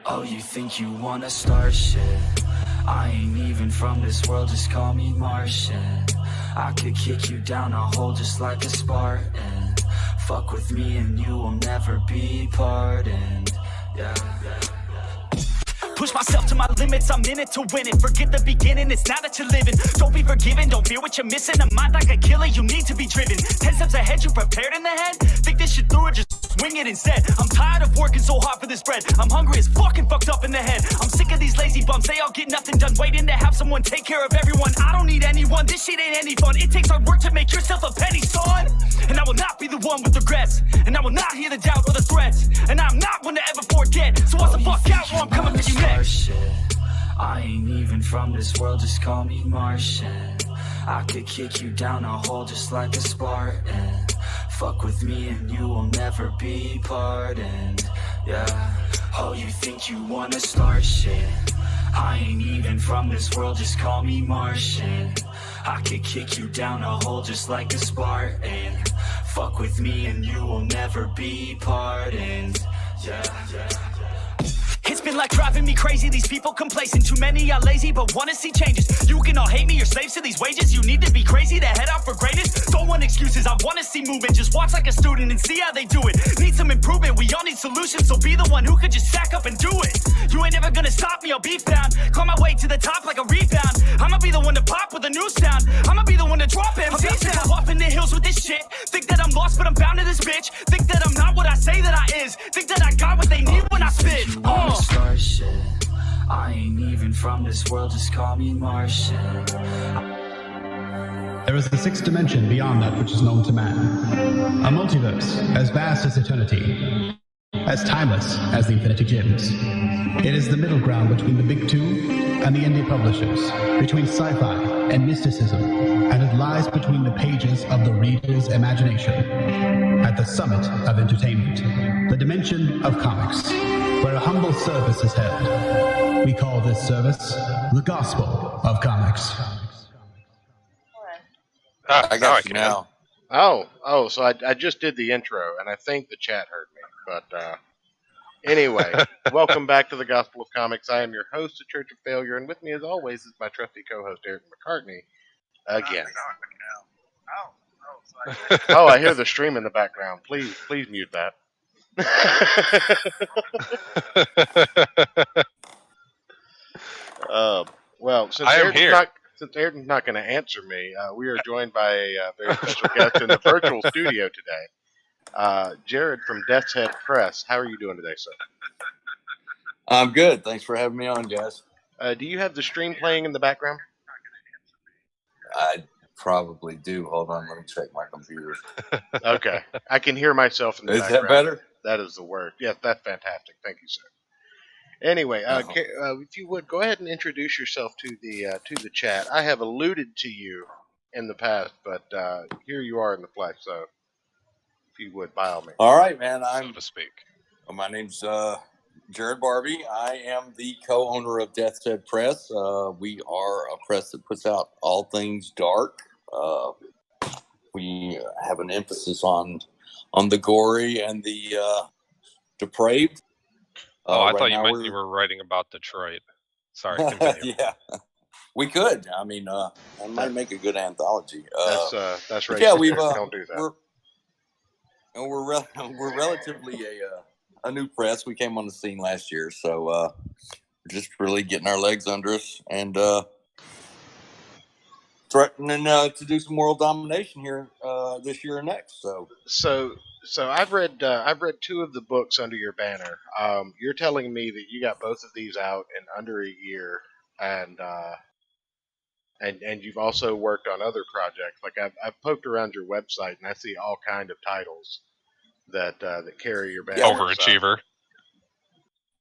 Oh, you think you wanna start shit? I ain't even from this world, just call me Martian. I could kick you down a hole just like a Spartan. Fuck with me and you will never be pardoned. Yeah. Push myself to my limits, I'm in it to win it. Forget the beginning, it's now that you're living. Don't be forgiven, don't fear what you're missing. A mind like a killer, you need to be driven. 10 steps ahead, you prepared in the head? Think this shit through or just swing it instead? I'm tired of working so hard for this bread. I'm hungry as fucking fucked up in the head. I'm sick of these lazy bums, they all get nothing done. Waiting to have someone take care of everyone. I don't need anyone, this shit ain't any fun. It takes hard work to make yourself a penny, son. And I will not be the one with regrets. And I will not hear the doubt or the threats. And I'm not one to ever forget. So what's the fuck out or I'm coming for you next. Shit. I ain't even from this world, just call me Martian. I could kick you down a hole just like a Spartan. Fuck with me and you will never be pardoned. Yeah. Oh, you think you wanna start shit? I ain't even from this world, just call me Martian. I could kick you down a hole just like a Spartan. Fuck with me and you will never be pardoned. Yeah. It's been like driving me crazy, these people complacent. Too many are lazy but wanna see changes. You can all hate me, you're slaves to these wages. You need to be crazy to head out for greatness. Don't want excuses, I wanna see movement. Just watch like a student and see how they do it. Need some improvement, we all need solutions. So be the one who could just sack up and do it. You ain't never gonna stop me, I'll be found. Climb my way to the top like a rebound. I'ma be the one to pop with a new sound. I'ma be the one to drop MCs down. I'm up in the hills with this shit. Think that I'm lost but I'm bound to this bitch. Think that I'm not what I say that I is. Think that I got what they need when I spit. Start shit. I ain't even from this world, just call me Martian. There is a sixth dimension beyond that which is known to man. A multiverse as vast as eternity, as timeless as the Infinity Gems. It is the middle ground between the big two and the indie publishers, between sci-fi and mysticism, and it lies between the pages of the reader's imagination. At the summit of entertainment, the dimension of comics, where a humble service is held. We call this service the Gospel of Comics. I got you now. Oh, so I just did the intro, and I think the chat heard me. But anyway, welcome back to the Gospel of Comics. I am your host, the Church of Failure, and with me, as always, is my trusty co-host, Ayrton McCartney. Again. Oh, I hear the stream in the background. Please mute that. Well, since Ayrton's not going to answer me, we are joined by a very special guest in the virtual studio today. Jarod from Death's Head Press. How are you doing today, sir? I'm good. Thanks for having me on, guys. Do you have the stream playing in the background? I probably do. Hold on, let me check my computer. Okay. I can hear myself in the background. Is that better? That is the word. Yes, that's fantastic. Thank you, sir. Anyway, if you would, go ahead and introduce yourself to the chat. I have alluded to you in the past, but here you are in the flesh, so if you would, by all means. All right, man. So to speak. My name's Jarod Barbie. I am the co-owner of Death's Head Press. We are a press that puts out all things dark. We have an emphasis on the gory and the depraved. I thought you meant you were writing about Detroit. Sorry, continue. Yeah, we could. I mean, I might make a good anthology. That's right. Yeah, don't do that. We're relatively a new press. We came on the scene last year, so we're just really getting our legs under us and threatening to do some world domination here this year and next. So I've read two of the books under your banner. You're telling me that you got both of these out in under a year, and you've also worked on other projects. Like I've poked around your website and I see all kind of titles that carry your banner. Overachiever.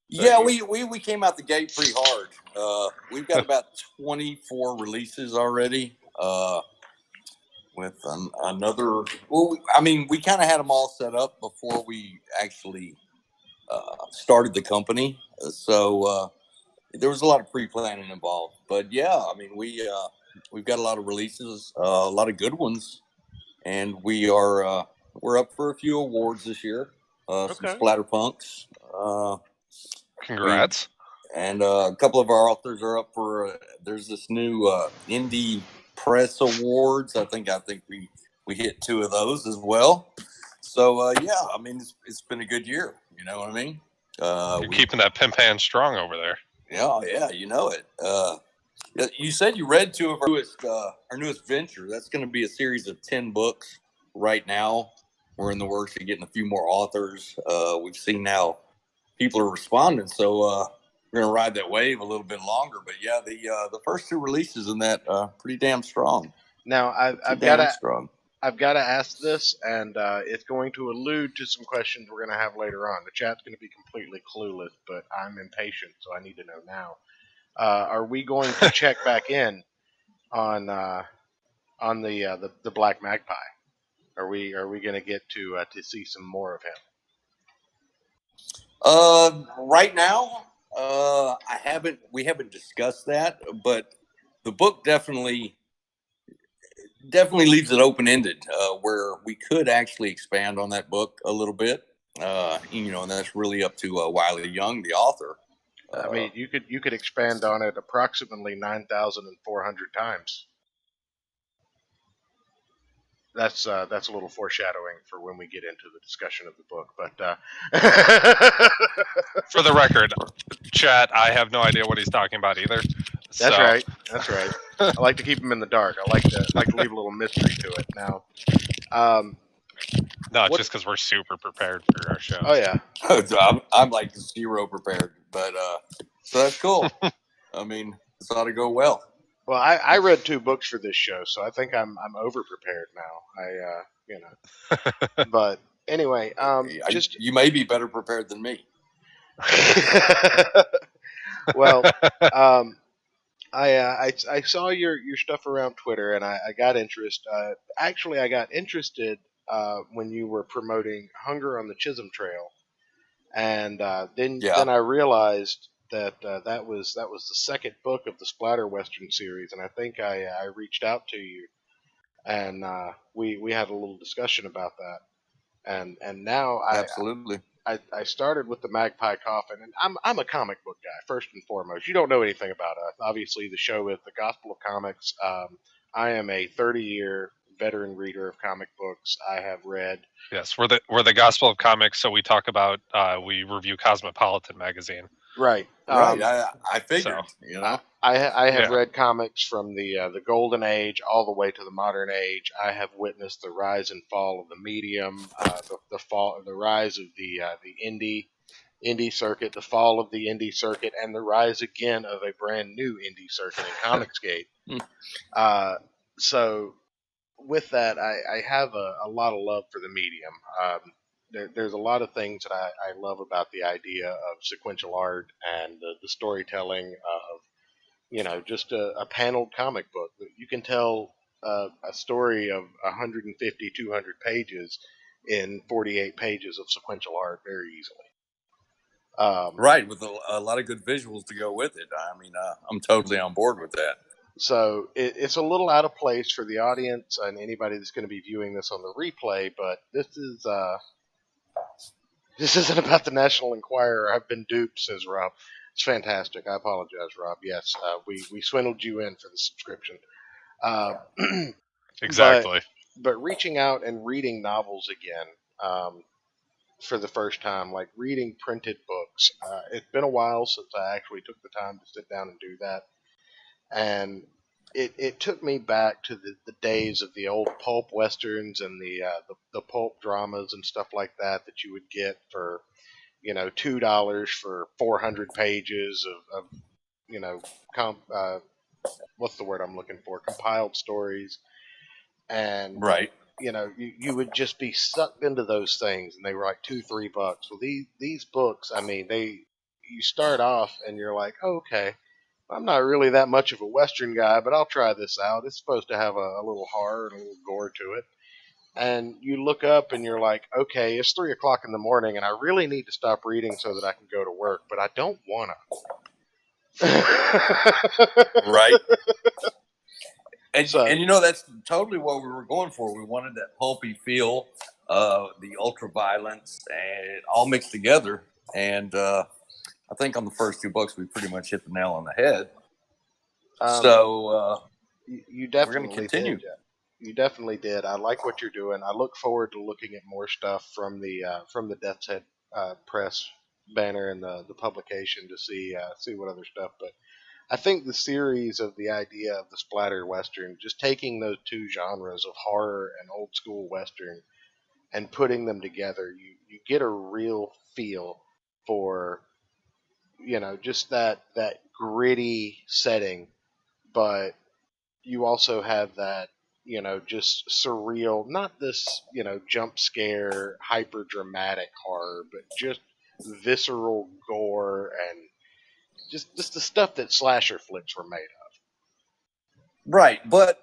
Yeah, we came out the gate pretty hard. We've got about 24 releases already. With another, we kind of had them all set up before we actually started the company. So there was a lot of pre-planning involved. But yeah, we've got a lot of releases, a lot of good ones, and we're up for a few awards this year. Some Splatter Punks, Congrats. And a couple of our authors are up for. There's this new Indie Press Awards. I think we hit 2 of those as well. So yeah, I mean it's been a good year. You know what I mean? You're keeping that pimp hand strong over there. Yeah, you know it. You said you read 2 of our newest venture. That's going to be a series of 10 books. Right now, we're in the works of getting a few more authors. We've seen how people are responding, so we're going to ride that wave a little bit longer. But yeah, the first 2 releases in that pretty damn strong. Now I've got to ask this, and it's going to allude to some questions we're going to have later on. The chat's going to be completely clueless, but I'm impatient, so I need to know now. Are we going to check back in on the Black Magpie? Are we going to get to see some more of him? Right now, we haven't discussed that, but the book definitely leaves it open-ended, where we could actually expand on that book a little bit. And that's really up to Wiley Young, the author. I mean, you could expand on it approximately 9,400 times. That's a little foreshadowing for when we get into the discussion of the book. But for the record, chat, I have no idea what he's talking about either. That's right. That's right. I like to keep him in the dark. I like to leave a little mystery to it. Now, no, just because we're super prepared for our show. Oh yeah, I'm like 0 prepared, but so that's cool. I mean, this ought to go well. Well, I read 2 books for this show, so I think I'm over prepared now. But anyway, you may be better prepared than me. Well, I saw your stuff around Twitter, and I got interest. Actually, I got interested when you were promoting Hunger on the Chisholm Trail, and then I realized that that was the second book of the Splatter Western series, and I think I reached out to you, and we had a little discussion about that, and now absolutely. I started with the Magpie Coffin, and I'm a comic book guy first and foremost. You don't know anything about us. Obviously, the show is the Gospel of Comics. I am a 30-year veteran reader of comic books. I have read. Yes, we're the Gospel of Comics. So we talk about we review Cosmopolitan magazine. Right. I figured. So, I have read comics from the Golden Age all the way to the modern age. I have witnessed the rise and fall of the medium, the rise of the indie circuit, the fall of the indie circuit, and the rise again of a brand new indie circuit in Comicsgate. So with that, I have a lot of love for the medium. There's a lot of things that I love about the idea of sequential art and the storytelling of, just a paneled comic book. You can tell a story of 150, 200 pages in 48 pages of sequential art very easily. Right, with a lot of good visuals to go with it. I mean, I'm totally on board with that. So it's a little out of place for the audience and anybody that's going to be viewing this on the replay, but this isn't about the National Enquirer. I've been duped, says Rob. It's fantastic. I apologize, Rob. Yes, we swindled you in for the subscription. Exactly. But reaching out and reading novels again for the first time, like reading printed books. It's been a while since I actually took the time to sit down and do that. And it took me back to the days of the old pulp westerns and the pulp dramas and stuff like that you would get for $2 for 400 pages of what's the word I'm looking for, compiled stories, and right, you would just be sucked into those things, and they were like $2-3. Well, these books, I mean, you start off and you're like, oh, okay, I'm not really that much of a Western guy, but I'll try this out. It's supposed to have a little horror and a little gore to it. And you look up and you're like, okay, it's 3 o'clock in the morning and I really need to stop reading so that I can go to work, but I don't want to. Right. And that's totally what we were going for. We wanted that pulpy feel, the ultra violence, and it all mixed together. And I think on the first 2 books we pretty much hit the nail on the head. You we're definitely going to continue. did. Yeah. You definitely did. I like what you're doing. I look forward to looking at more stuff from the Death's Head press banner and the publication to see what other stuff. But I think the series of the idea of the splatter western, just taking those two genres of horror and old school western and putting them together, you get a real feel for just that gritty setting, but you also have that just surreal, not this jump scare hyper dramatic horror, but just visceral gore and just the stuff that slasher flicks were made of. Right, but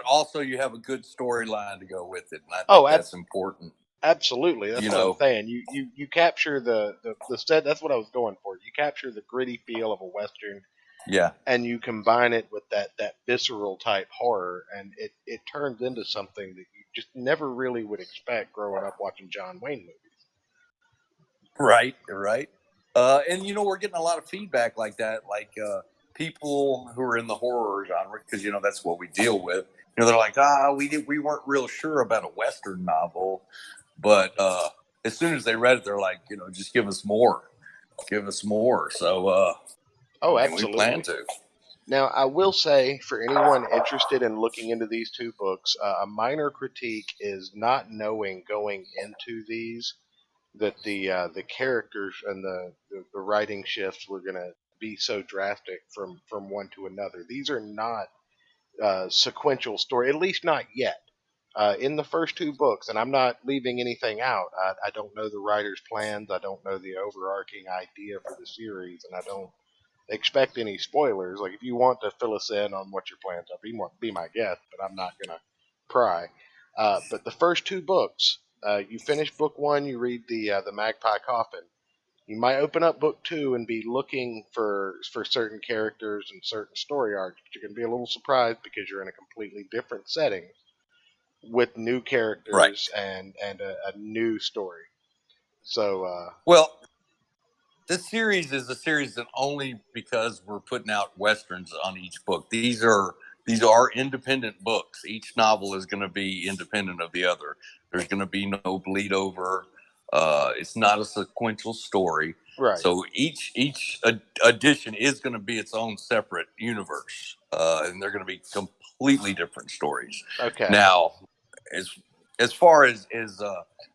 also you have a good storyline to go with it, and I Oh, think that's important. absolutely. That's You what I'm know, saying. You capture the set. That's what I was going for. You capture the gritty feel of a western, yeah, and you combine it with that visceral type horror, and it turns into something that you just never really would expect growing up watching John Wayne movies. right. And we're getting a lot of feedback like that, like people who are in the horror genre, because that's what we deal with. They're like, we weren't real sure about a Western novel, but as soon as they read it, they're like, just give us more. So, Oh, we plan absolutely. to. Now, I will say, for anyone interested in looking into these two books, a minor critique is not knowing going into these that the characters and the writing shifts were going to be so drastic from one to another. These are not sequential story, at least not yet. In the first 2 books, and I'm not leaving anything out. I don't know the writer's plans. I don't know the overarching idea for the series, and I don't expect any spoilers. Like, if you want to fill us in on what your plans are, be my guest, but I'm not gonna pry. But the first 2 books, you finish book 1, you read the Magpie Coffin. You might open up book 2 and be looking for certain characters and certain story arcs, but you're gonna be a little surprised because you're in a completely different setting with new Right. characters and a new story. So Well, this series is a series that only because we're putting out westerns on each book. These are independent books. Each novel is going to be independent of the other. There's going to be no bleed over. It's not a sequential story. right, So each edition is going to be its own separate universe, and they're going to be completely different stories. okay, Now, as far as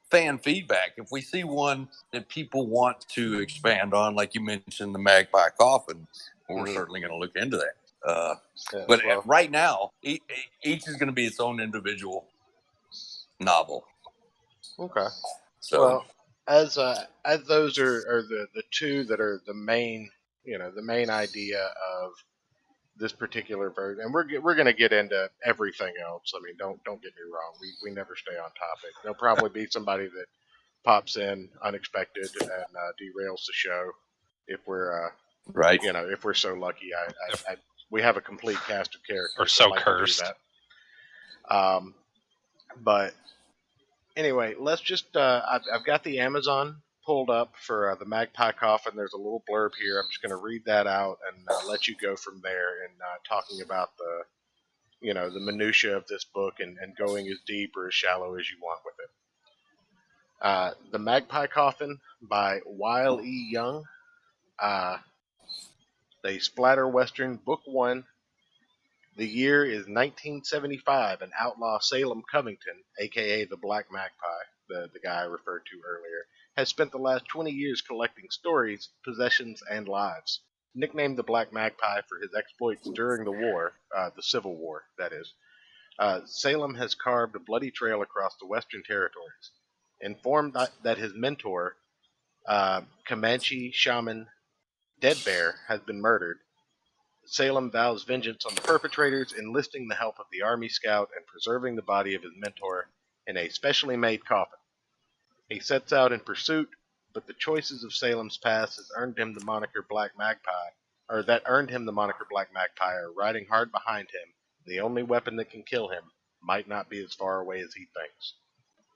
fan feedback, if we see one that people want to expand on, like you mentioned, the Magpie Coffin, we're certainly going to look into that. But well, right now, each is going to be its own individual novel. okay. So, Well, as those are the 2 that are the main the main idea of this particular version, and we're going to get into everything else. I mean, don't get me wrong. We never stay on topic. There'll probably be somebody that pops in unexpected and derails the show if we're right. if we're so lucky. We have a complete cast of characters. Or so that like cursed. To do that. But anyway, let's just. I've got the Amazon pulled up for the Magpie Coffin. There's a little blurb here. I'm just going to read that out and let you go from there and talking about the minutia of this book and going as deep or as shallow as you want with it. The Magpie Coffin by Weil E. Young. The Splatter Western, Book 1. The year is 1975, and outlaw Salem Covington, a.k.a. the Black Magpie, the guy I referred to earlier, has spent the last 20 years collecting stories, possessions, and lives. Nicknamed the Black Magpie for his exploits during the war, the Civil War, that is, Salem has carved a bloody trail across the Western Territories. Informed that his mentor, Comanche shaman Dead Bear, has been murdered, Salem vows vengeance on the perpetrators, enlisting the help of the Army Scout and preserving the body of his mentor in a specially made coffin. He sets out in pursuit, but the choices of Salem's past has earned him the moniker Black Magpie, or that earned him the moniker Black Magpie, are riding hard behind him. The only weapon that can kill him might not be as far away as he thinks.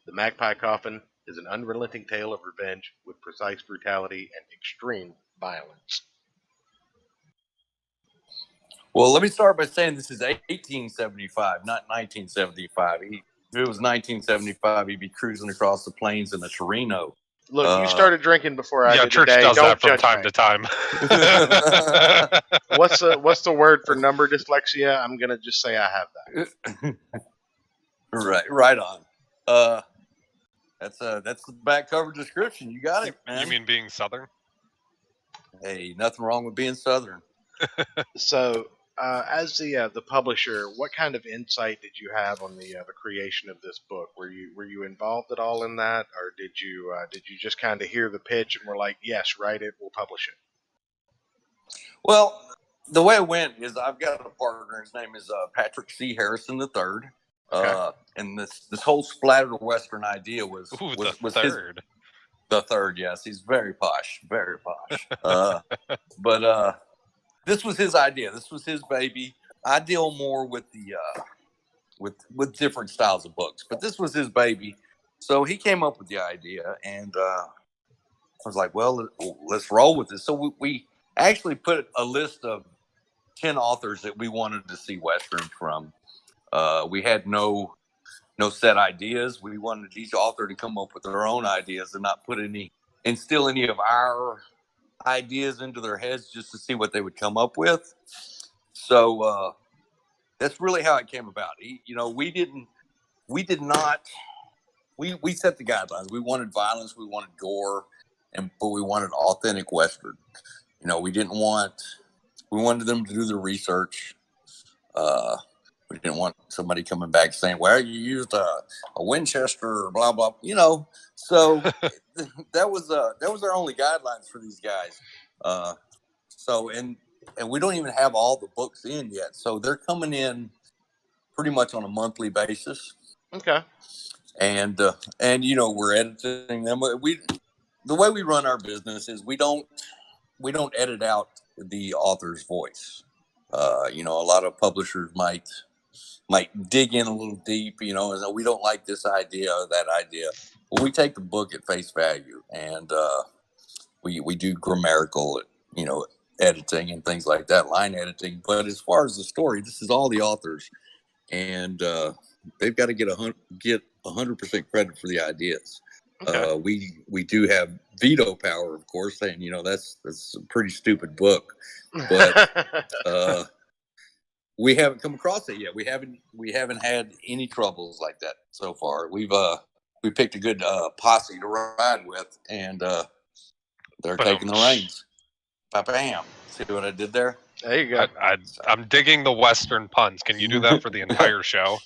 The Magpie Coffin is an unrelenting tale of revenge with precise brutality and extreme violence? Well, let me start by saying this is 1875, not 1975. If it was 1975, he'd be cruising across the plains in a Torino. Look, you started drinking before I Yeah, did church today. does Don't that from judge time me. to time. What's the word for number dyslexia? I'm gonna just say I have that. Right on. That's the back cover description. You got it, man. You mean being Southern? Hey, nothing wrong with being Southern. So, as the publisher, what kind of insight did you have on the creation of this book? Were you involved at all in that, or did you just kind of hear the pitch and were like, yes, write it, we'll publish it? Well, the way it went is I've got a partner. His name is Patrick C. Harrison III. Okay. And this whole splatter Western idea was The third. The third, yes. He's very posh, very posh. But this was his idea. This was his baby. I deal more with the with different styles of books, but this was his baby. So he came up with the idea, and I was like, well, let's roll with this. So we actually put a list of 10 authors that we wanted to see Westerns from. We had no set ideas. We wanted each author to come up with their own ideas and not instill any of our ideas into their heads just to see what they would come up with. So that's really how it came about. We set the guidelines. We wanted violence, we wanted gore, but we wanted authentic Western. We wanted them to do their research. We didn't want somebody coming back saying, well, you used a Winchester or blah, blah, So that was our only guidelines for these guys. And we don't even have all the books in yet. So they're coming in pretty much on a monthly basis. Okay. And we're editing them. The way we run our business is we don't edit out the author's voice. A lot of publishers might dig in a little deep, and we don't like this idea or that idea. Well, we take the book at face value, and we do grammatical, editing and things like that, line editing. But as far as the story, this is all the authors, and they've got to get 100% credit for the ideas. Okay. We do have veto power, of course, saying that's a pretty stupid book, but we haven't come across it yet. We haven't had any troubles like that so far. We picked a good posse to ride with, and they're taking the reins. Bam! See what I did there? There you go. I'm digging the Western puns. Can you do that for the entire show?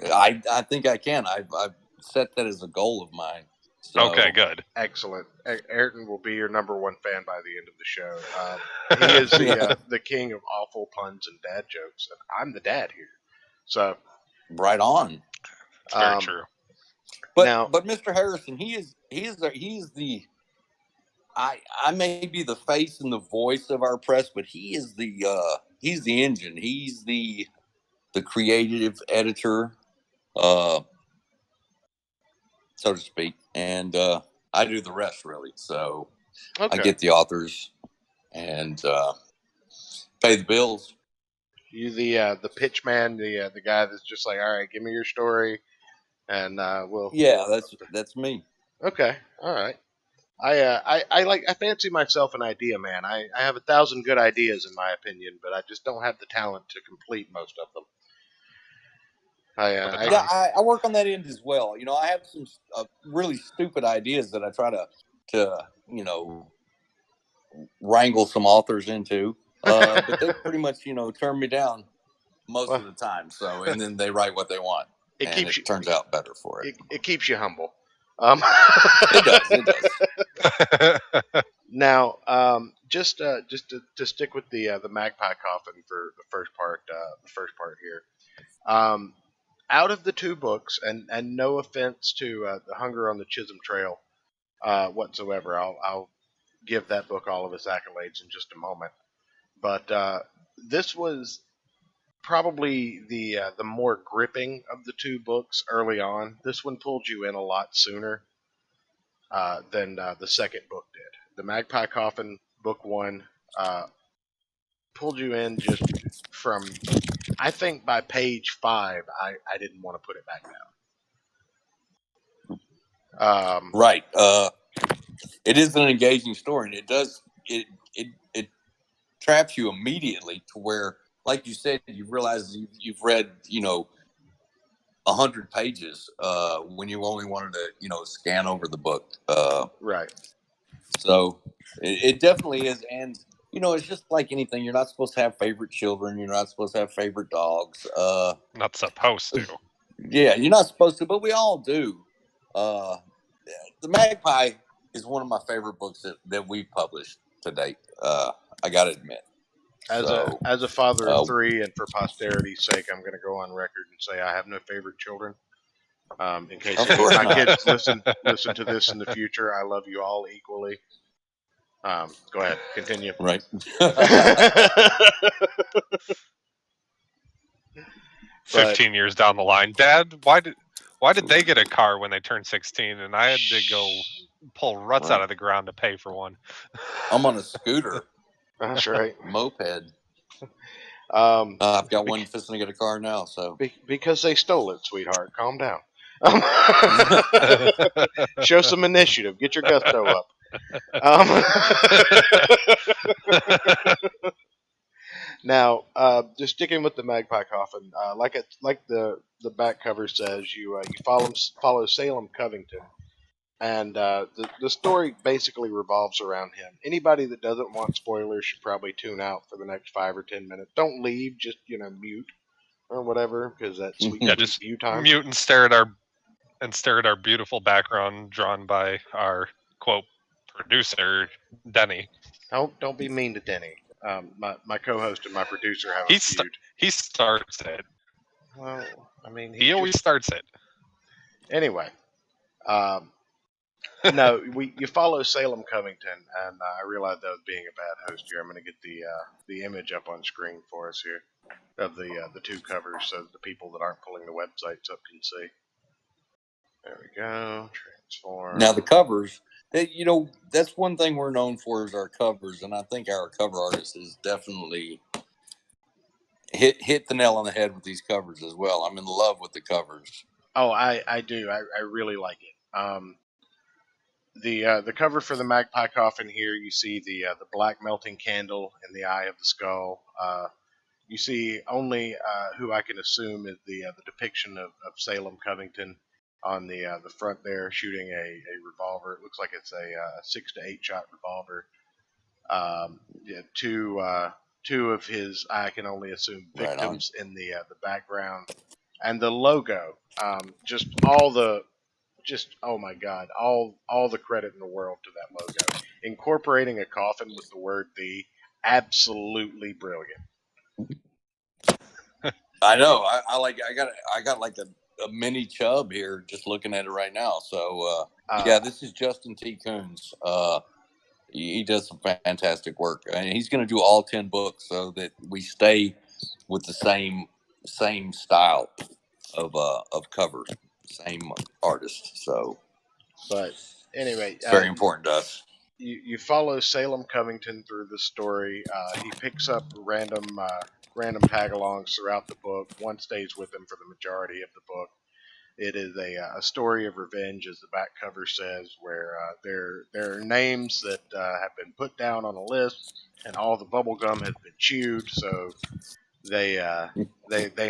I think I can. I've set that as a goal of mine. So, okay, good. Excellent. Ayrton will be your number one fan by the end of the show. He is the king of awful puns and dad jokes, and I'm the dad here. So, right on. It's very true. But Mr. Harrison, he's the I may be the face and the voice of our press, but he's the engine. He's the creative editor, so to speak, and I do the rest really. So I get the authors and pay the bills. You the pitch man, the guy that's just like, all right, give me your story, and we'll. Yeah, that's me. Okay, all right. I fancy myself an idea man. I have 1,000 good ideas in my opinion, but I just don't have the talent to complete most of them. I work on that end as well. I have some really stupid ideas that I try to wrangle some authors into, but they pretty much turn me down most of the time. So and then they write what they want. It turns out better for it. It keeps you humble. It does. Now, just to stick with the Magpie Coffin for the first part here. Out of the two books, and no offense to the Hunger on the Chisholm Trail whatsoever, I'll give that book all of its accolades in just a moment. But this was probably the more gripping of the two books early on. This one pulled you in a lot sooner than the second book did. The Magpie Coffin book one, pulled you in just from, I think by page 5, I didn't want to put it back down. Right. It is an engaging story, and it traps you immediately to where, like you said, you realize you've read 100 pages when you only wanted to scan over the book. Right. So it definitely is, and it's just like anything. You're not supposed to have favorite children. You're not supposed to have favorite dogs. Not supposed to. Yeah, you're not supposed to, but we all do. Uh, the Magpie is one of my favorite books that we've published to date. I got to admit. As So, a father of 3, and for posterity's sake, I'm going to go on record and say I have no favorite children. In case Of any of course my not. kids listen to this in the future, I love you all equally. Go ahead, continue. Right. 15 years down the line, Dad, why did they get a car when they turned 16 and I had to go pull ruts out of the ground to pay for one? I'm on a scooter, That's right. moped. Um, I've got one fisting to get a car now. So because they stole it, sweetheart. Calm down. Show some initiative. Get your gusto up. Now, just sticking with the Magpie Coffin, like the back cover says, you follow Salem Covington, and the story basically revolves around him. Anybody that doesn't want spoilers should probably tune out for the next 5 or 10 minutes. Don't leave, just mute or whatever, because that's sweet just view time. Mute and stare at our beautiful background drawn by our quote producer Denny. Don't be mean to Denny. My co-host and my producer have a feud. He starts it. Well, I mean, He always starts it. Anyway, no, you follow Salem Covington, and I realized that was being a bad host here. I'm going to get the image up on screen for us here of the 2 covers, so the people that aren't pulling the websites up can see. There we go. Transform. now the covers. That's one thing we're known for is our covers, and I think our cover artist is definitely hit the nail on the head with these covers as well. I'm in love with the covers. Oh, I do. I really like it. The cover for the Magpie Coffin here, you see the black melting candle in the eye of the skull. You see only who I can assume is the depiction of Salem Covington on the front there, shooting a revolver. It looks like it's a 6 to 8 shot revolver. Two of his, I can only assume, victims in the background, and the logo. Oh my God, all the credit in the world to that logo. Incorporating a coffin with the word "the," absolutely brilliant. I know. I got like a mini chub here just looking at it right now. So yeah, this is Justin T. Coons. He does some fantastic work, and he's going to do all 10 books so that we stay with the same style of cover, same artist. So, But anyway, it's very important to us. You follow Salem Covington through the story. He picks up random tag-alongs throughout the book. One stays with him for the majority of the book. It is a story of revenge, as the back cover says, where there are names that have been put down on a list, and all the bubble gum has been chewed. So they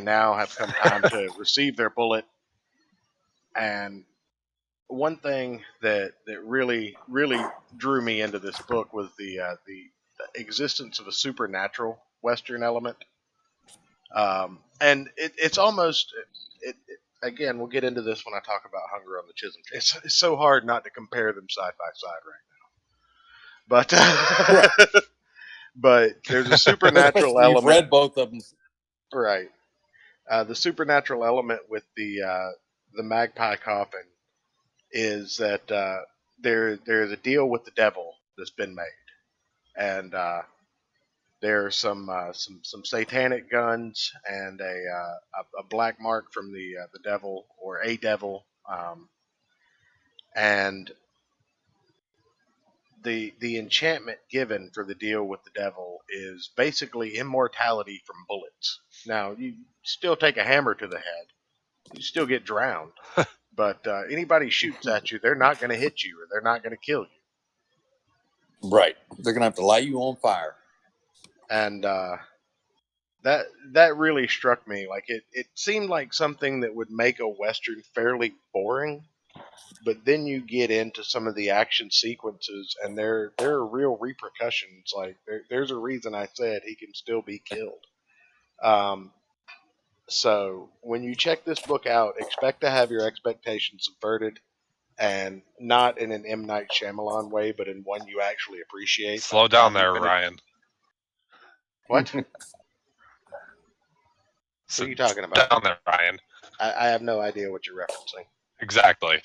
now have come time to receive their bullet. And one thing that really drew me into this book was the existence of a supernatural Western element. And it's almost again, we'll get into this when I talk about Hunger on the Chisholm Tree. It's so hard not to compare them side by side right now. But but there's a supernatural element. You've read both of them, right? The supernatural element with the Magpie Coffin is that there's a deal with the devil that's been made, and there's some satanic guns and a black mark from the devil, or a devil, and the enchantment given for the deal with the devil is basically immortality from bullets. Now, you still take a hammer to the head, you still get drowned, but anybody shoots at you, they're not going to hit you or they're not going to kill you. Right. They're gonna have to light you on fire. And that really struck me. Like it seemed like something that would make a Western fairly boring. But then you get into some of the action sequences, and there are real repercussions. Like there's a reason I said he can still be killed. So when you check this book out, expect to have your expectations subverted, and not in an M. Night Shyamalan way, but in one you actually appreciate. Slow down there, Ryan. What? What are you talking about? Down there, Ryan. I have no idea what you're referencing. Exactly.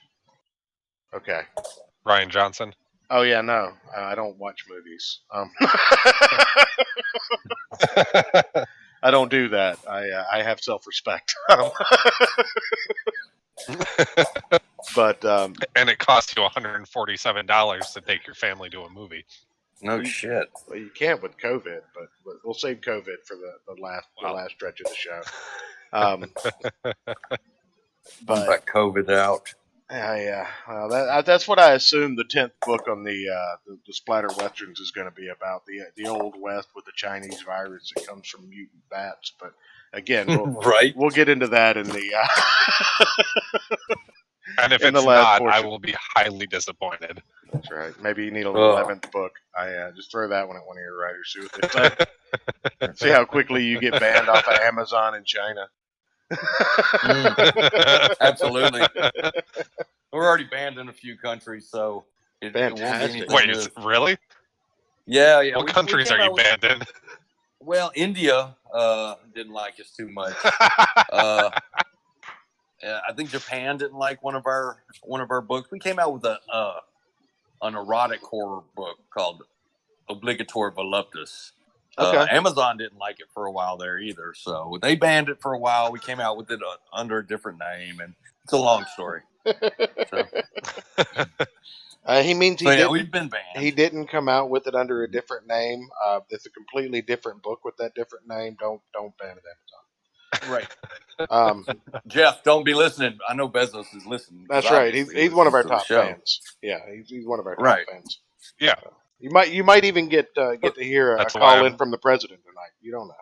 Okay. Ryan Johnson. Oh yeah, no, I don't watch movies. I don't do that. I have self-respect. But and it costs you $147 to take your family to a movie. No shit. Well, you can't with COVID, but we'll save COVID for the last stretch of the show. But COVID out. Yeah. Well, that's what I assume the 10th book on the Splatter Westerns is going to be about, the Old West with the Chinese virus that comes from mutant bats. But again, we'll get into that in the. And if it's not, I will be highly disappointed. That's right. Maybe you need an 11th book. I just throw that one at one of your writers. See what they say. See how quickly you get banned off of Amazon in China. Absolutely. We're already banned in a few countries, so it won't be anything Wait, new. really? Yeah. What countries are you banned in? Well, India didn't like us too much. I think Japan didn't like one of our books. We came out with an erotic horror book called Obligator Voluptus. Okay. Amazon didn't like it for a while there either, so they banned it for a while. We came out with it under a different name, and it's a long story. So. He means we've been banned. He didn't come out with it under a different name. It's a completely different book with that different name. Don't ban it, Amazon. Right. Jeff, don't be listening. I know Bezos is listening. That's right. He's one of our top fans. Yeah, he's one of our top fans. Yeah. You might even get to hear a call in from the president tonight. You don't know.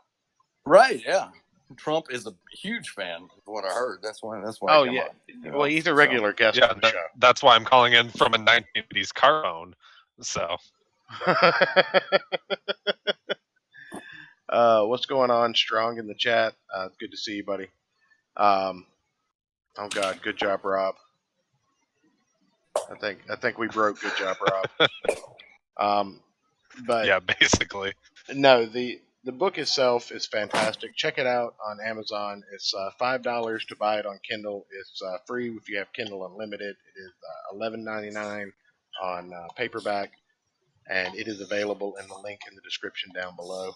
Right? Yeah. Trump is a huge fan of what I heard. That's why. Oh yeah. Well, he's a regular guest on the show. That's why I'm calling in from a 1980s car phone. So. What's going on, Strong, in the chat? Good to see you, buddy. Oh God, good job, Rob. I think we broke good job, Rob. But yeah, basically. No, the book itself is fantastic. Check it out on Amazon. It's $5 to buy it on Kindle. It's free if you have Kindle Unlimited. It is $11.99 on paperback, and it is available in the link in the description down below.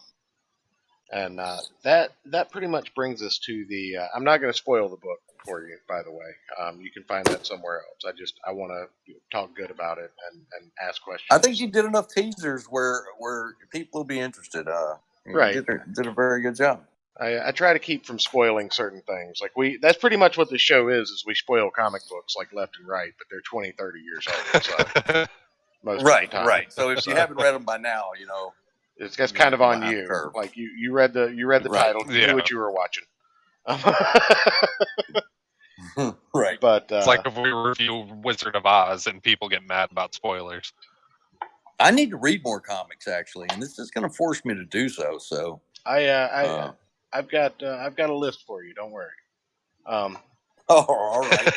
And that pretty much brings us to the. I'm not going to spoil the book for you, by the way. You can find that somewhere else. I want to talk good about it and ask questions. I think you did enough teasers where people will be interested. Right, you did a very good job. I try to keep from spoiling certain things. Like that's pretty much what the show is we spoil comic books like left and right, but they're 20, 30 years old. So most of the time. Right. So if you haven't read them by now, that's kind of on you. Like you read the title, you knew what you were watching. Right. But it's like if we review Wizard of Oz and people get mad about spoilers. I need to read more comics actually, and this is going to force me to do so. So I've got a list for you. Don't worry. Oh, all right.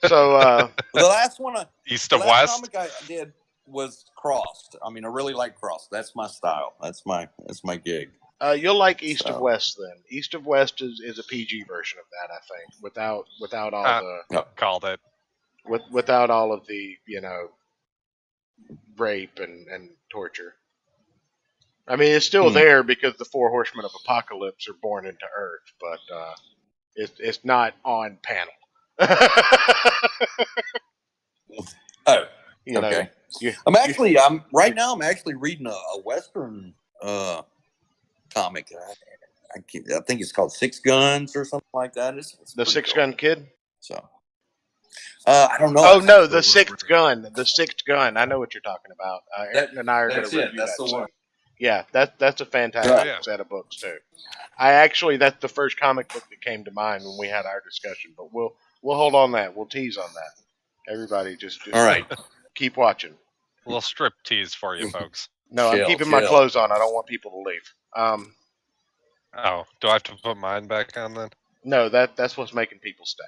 So the last one, East of West comic I did was Crossed. I mean, I really like Crossed. That's my style. That's my gig. You'll like East of West then. East of West is a PG version of that, I think, without all called it. Without all of the rape and torture. I mean, it's still there because the 4 horsemen of apocalypse are born into Earth, but it's not on panel. Oh, okay. I'm right now. I'm actually reading a Western comic. I think it's called Six Guns or something like that. It's The pretty Six cool. Gun Kid. So, I don't know. Oh no, the Sixth Gun. The Sixth Gun. I know what you're talking about. Ayrton and I are going to review That's that the soon. one. Yeah, that's a fantastic Yeah. set of books too. That's the first comic book that came to mind when we had our discussion. But we'll hold on that. We'll tease on that. Everybody, just All right. keep watching. A little strip tease for you folks. No, I'm keeping my clothes on. I don't want people to leave. Oh, do I have to put mine back on then? No, that's what's making people stay.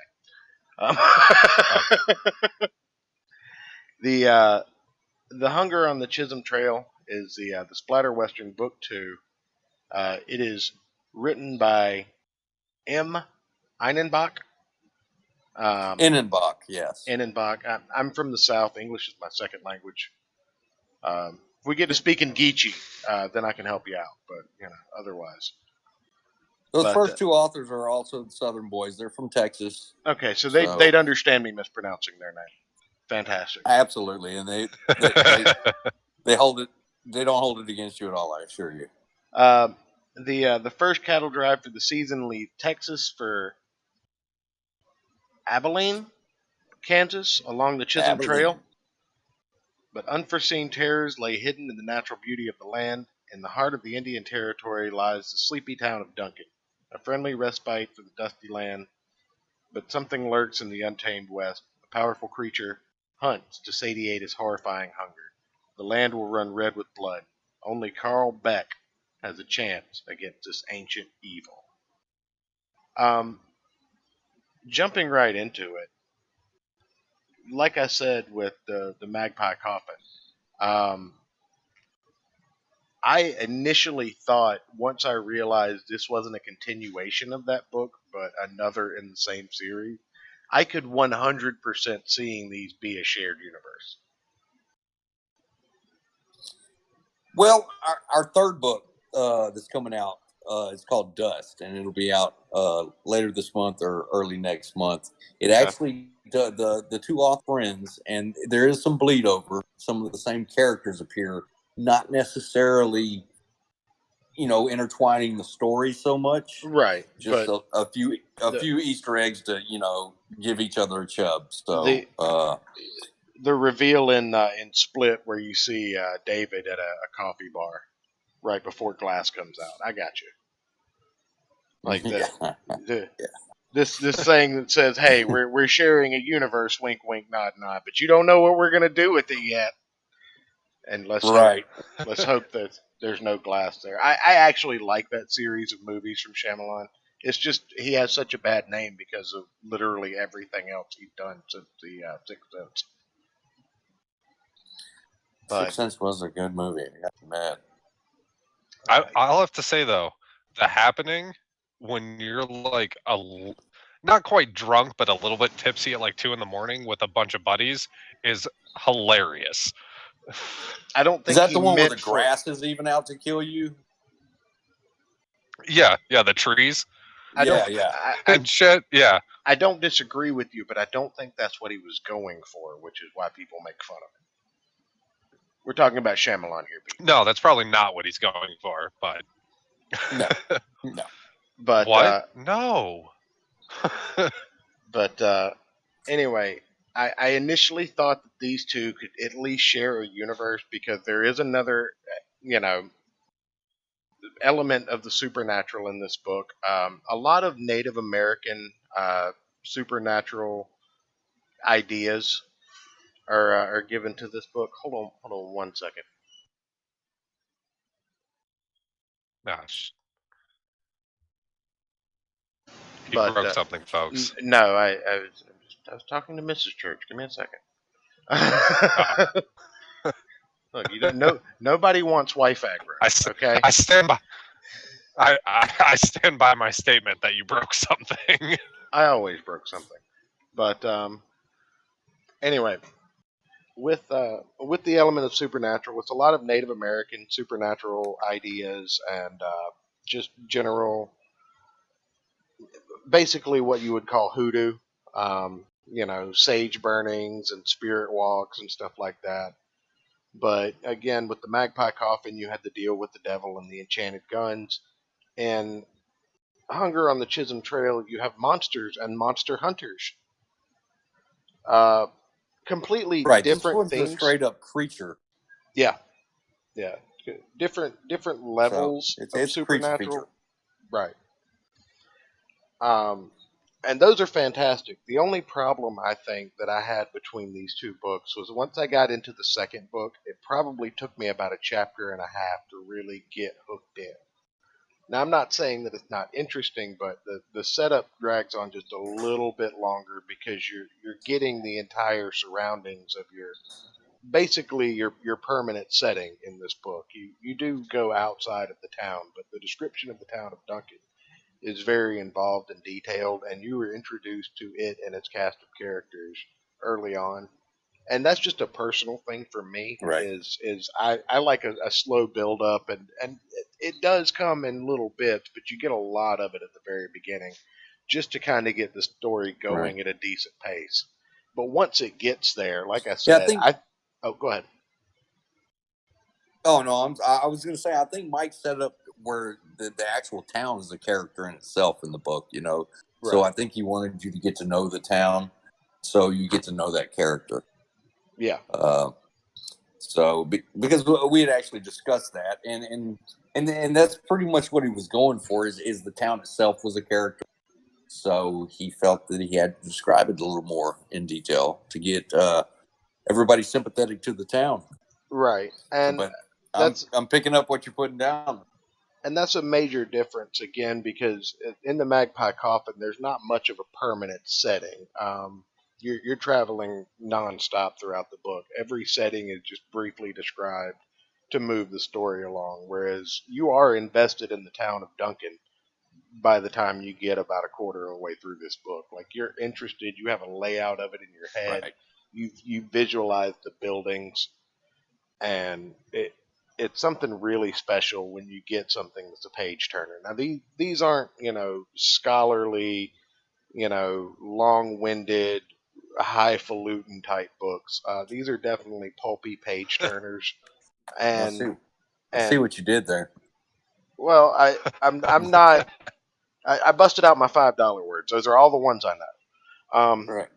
The Hunger on the Chisholm Trail is the Splatter Western Book 2. It is written by M. Einenbach. Innenbach, yes. Einenbach. I'm from the South. English is my second language. If we get to speak in Geechee, then I can help you out. But otherwise. Those first two authors are also Southern boys. They're from Texas. Okay, so they'd understand me mispronouncing their name. Fantastic. Absolutely, and they hold it. They don't hold it against you at all. I assure you. The first cattle drive for the season leave Texas for Abilene, Kansas, along the Chisholm Trail. But unforeseen terrors lay hidden in the natural beauty of the land. In the heart of the Indian Territory lies the sleepy town of Duncan, a friendly respite for the dusty land. But something lurks in the untamed West. A powerful creature hunts to satiate his horrifying hunger. The land will run red with blood. Only Carl Beck has a chance against this ancient evil. Jumping right into it, like I said with the Magpie Coffin, I initially thought, once I realized this wasn't a continuation of that book, but another in the same series, I could 100% seeing these be a shared universe. Well, our third book that's coming out is called Dust, and it'll be out later this month or early next month. It actually the two author friends, and there is some bleed over. Some of the same characters appear, not necessarily, intertwining the story so much. Right. Just a few Easter eggs to give each other a chub. So the reveal in Split where you see David at a coffee bar right before Glass comes out. I got you. Like this thing that says, "Hey, we're sharing a universe." Wink, wink, nod, nod. But you don't know what we're gonna do with it yet. And let's hope that there's no Glass there. I actually like that series of movies from Shyamalan. It's just he has such a bad name because of literally everything else he's done since the Sixth Sense. Sixth Sense was a good movie. I got mad. I'll have to say though, The Happening, when you're like not quite drunk, but a little bit tipsy at like 2 a.m. with a bunch of buddies, is hilarious. I don't think is that the one where the grass is even out to kill you? Yeah, the trees. And shit. Yeah, I don't disagree with you, but I don't think that's what he was going for, which is why people make fun of him. We're talking about Shyamalan here, Pete. No, that's probably not what he's going for, but no. But what? No. But anyway, I initially thought that these two could at least share a universe because there is another, element of the supernatural in this book. A lot of Native American supernatural ideas are given to this book. Hold on 1 second. Gosh. He broke something, folks. No, I was talking to Mrs. Church. Give me a second. Look, you don't know. Nobody wants wife aggro. Okay, I stand by. I stand by my statement that you broke something. I always broke something, but anyway, with the element of supernatural, with a lot of Native American supernatural ideas and just general, basically what you would call hoodoo, sage burnings and spirit walks and stuff like that. But again, with the Magpie Coffin, you had to deal with the devil and the enchanted guns. And Hunger on the Chisholm Trail, you have monsters and monster hunters. Uh, Completely Right. This different one's a themes. straight up creature. Yeah, yeah. Different So levels of it's a creature feature. supernatural. Right. Um, and those are fantastic. The only problem I think that I had between these two books was once I got into the second book, it probably took me about a chapter and a half to really get hooked in. Now, I'm not saying that it's not interesting, but the setup drags on just a little bit longer because you're getting the entire surroundings of your basically your permanent setting in this book. You do go outside of the town, but the description of the town of Duncan is very involved and detailed, and you were introduced to it and its cast of characters early on. And that's just a personal thing for me. Right. I like a slow build up, and it does come in little bits, but you get a lot of it at the very beginning, just to kind of get the story Right. going at a decent pace. But once it gets there, like I Yeah, I said, think. oh, go ahead. Oh no, I was going to say I think Mike set up where the actual town is a character in itself in the book. So Right. I think he wanted you to get to know the town, so you get to know that character. Yeah. Because we had actually discussed that, and that's pretty much what he was going for. Is the town itself was a character, so he felt that he had to describe it a little more in detail to get everybody sympathetic to the town. Right. And But that's I'm picking up what you're putting down. and that's a major difference again because in the Magpie Coffin, there's not much of a permanent setting. You're traveling nonstop throughout the book. Every setting is just briefly described to move the story along, whereas you are invested in the town of Duncan by the time you get about a quarter of the way through this book. Like you're interested, you have a layout of it in your head, Right. you visualize the buildings, and it's something really special when you get something that's a page turner. Now these aren't scholarly, long-winded, highfalutin type books. These are definitely pulpy page turners, and I see and what you did there. well, I'm not. I busted out my $5 words. Those are all the ones I know. Right.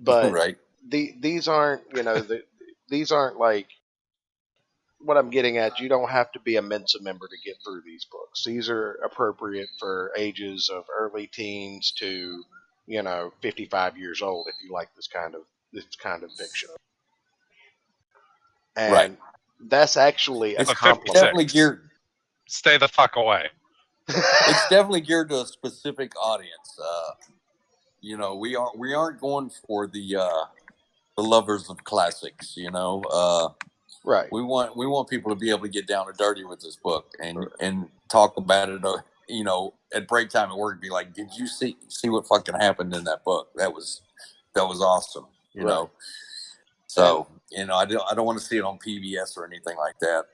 But Right. these aren't these aren't like what I'm getting at. You don't have to be a Mensa member to get through these books. These are appropriate for ages of early teens to 55 years old if you like this kind of fiction. Right. And that's actually a It's compliment. definitely geared. Stay the fuck away. It's definitely geared to a specific audience. We aren't going for the lovers of classics. Right. We want people to be able to get down and dirty with this book and talk about it. At break time at work, be like, "Did you see what fucking happened in that book? That was awesome." Right. So I don't want to see it on PBS or anything like that.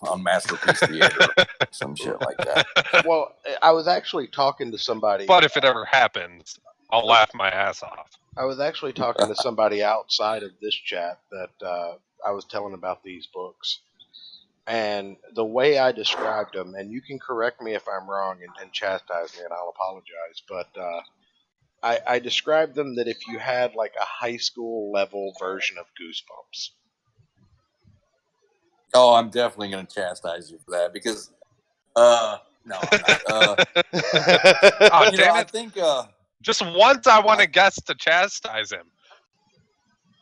On Masterpiece Theater, some shit like that. Well, I was actually talking to somebody. But if it ever happens, I'll laugh my ass off. I was actually talking to somebody outside of this chat that I was telling about these books. And the way I described them, and you can correct me if I'm wrong and chastise me, and I'll apologize, but I described them that if you had like a high school level version of Goosebumps. Oh, I'm definitely going to chastise you for that because, no, I'm not. Oh, damn I it. think, Just once I want to guess to chastise him.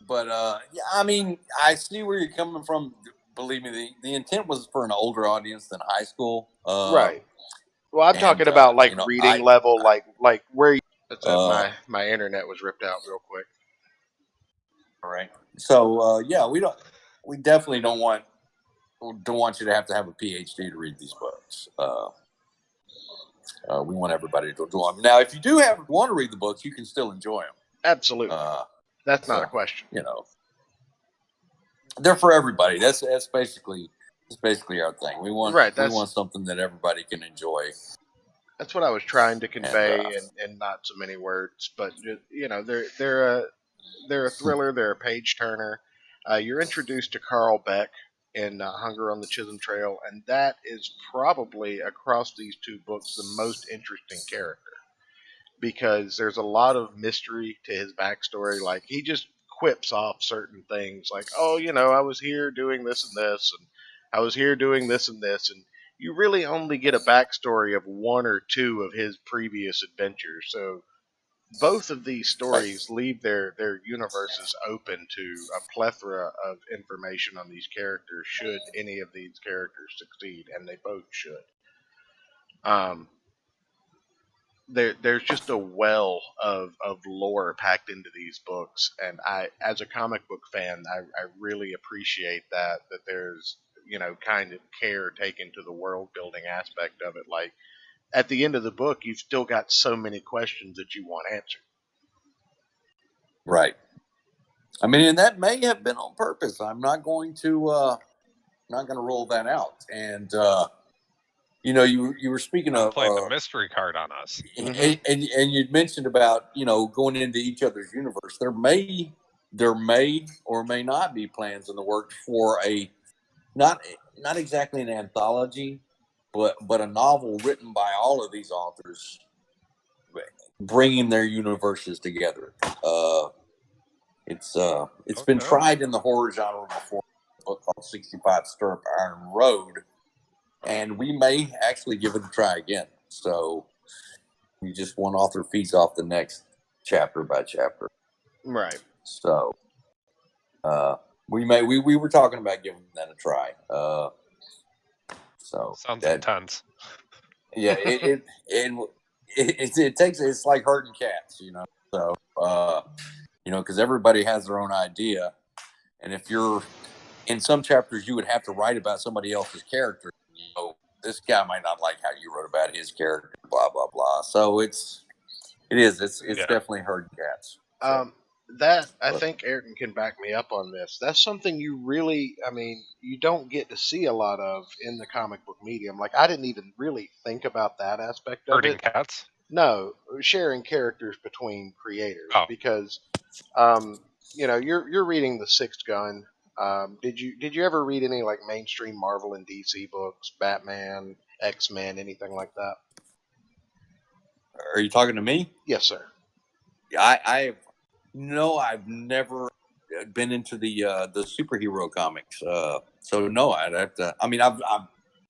but yeah, I mean, I see where you're coming from. Believe me, the intent was for an older audience than high school. Right. Well, I'm talking about like reading level, like where. My internet was ripped out real quick. All right. So yeah, we definitely don't want you to have a PhD to read these books. We want everybody to enjoy them. Now, if you do want to read the books, you can still enjoy them. Absolutely. That's not a question. They're for everybody. That's basically our thing. We want something that everybody can enjoy. That's what I was trying to convey in not so many words, but they're a thriller, they're a page turner. You're introduced to Carl Beck in Hunger on the Chisholm Trail, and that is probably, across these two books, the most interesting character because there's a lot of mystery to his backstory. Like, he just quips off certain things, like, oh, I was here doing this and this, and I was here doing this and this, and you really only get a backstory of one or two of his previous adventures. So both of these stories leave their universes open to a plethora of information on these characters should any of these characters succeed, and they both should. There's just a well of lore packed into these books, and I, as a comic book fan, I really appreciate that there's kind of care taken to the world building aspect of it. Like, at the end of the book, you've still got so many questions that you want answered. Right. I mean, and that may have been on purpose. I'm not going to roll that out. And you were speaking of playing the mystery card on us, and you'd mentioned about going into each other's universe. There may or may not be plans in the works for a not exactly an anthology, but a novel written by all of these authors, bringing their universes together. It's been tried in the horror genre before. A book called 65 Stirrup Iron Road, and we may actually give it a try again. So you just one author feeds off the next chapter by chapter. Right. So we were talking about giving that a try. So sounds intense. Yeah, it takes, it's like herding cats, So because everybody has their own idea, and if you're in some chapters, you would have to write about somebody else's character. This guy might not like how you wrote about his character, blah blah blah. So it's definitely herding cats. So. I think Ayrton can back me up on this. That's something you really, you don't get to see a lot of in the comic book medium. Like, I didn't even really think about that aspect of herding it. Cats? No, sharing characters between creators. Oh. Because, you're reading The Sixth Gun. Did you ever read any like mainstream Marvel and DC books, Batman, X-Men, anything like that? Are you talking to me? Yes, sir. I've never been into the superhero comics. So no, I'd have to. I mean, I've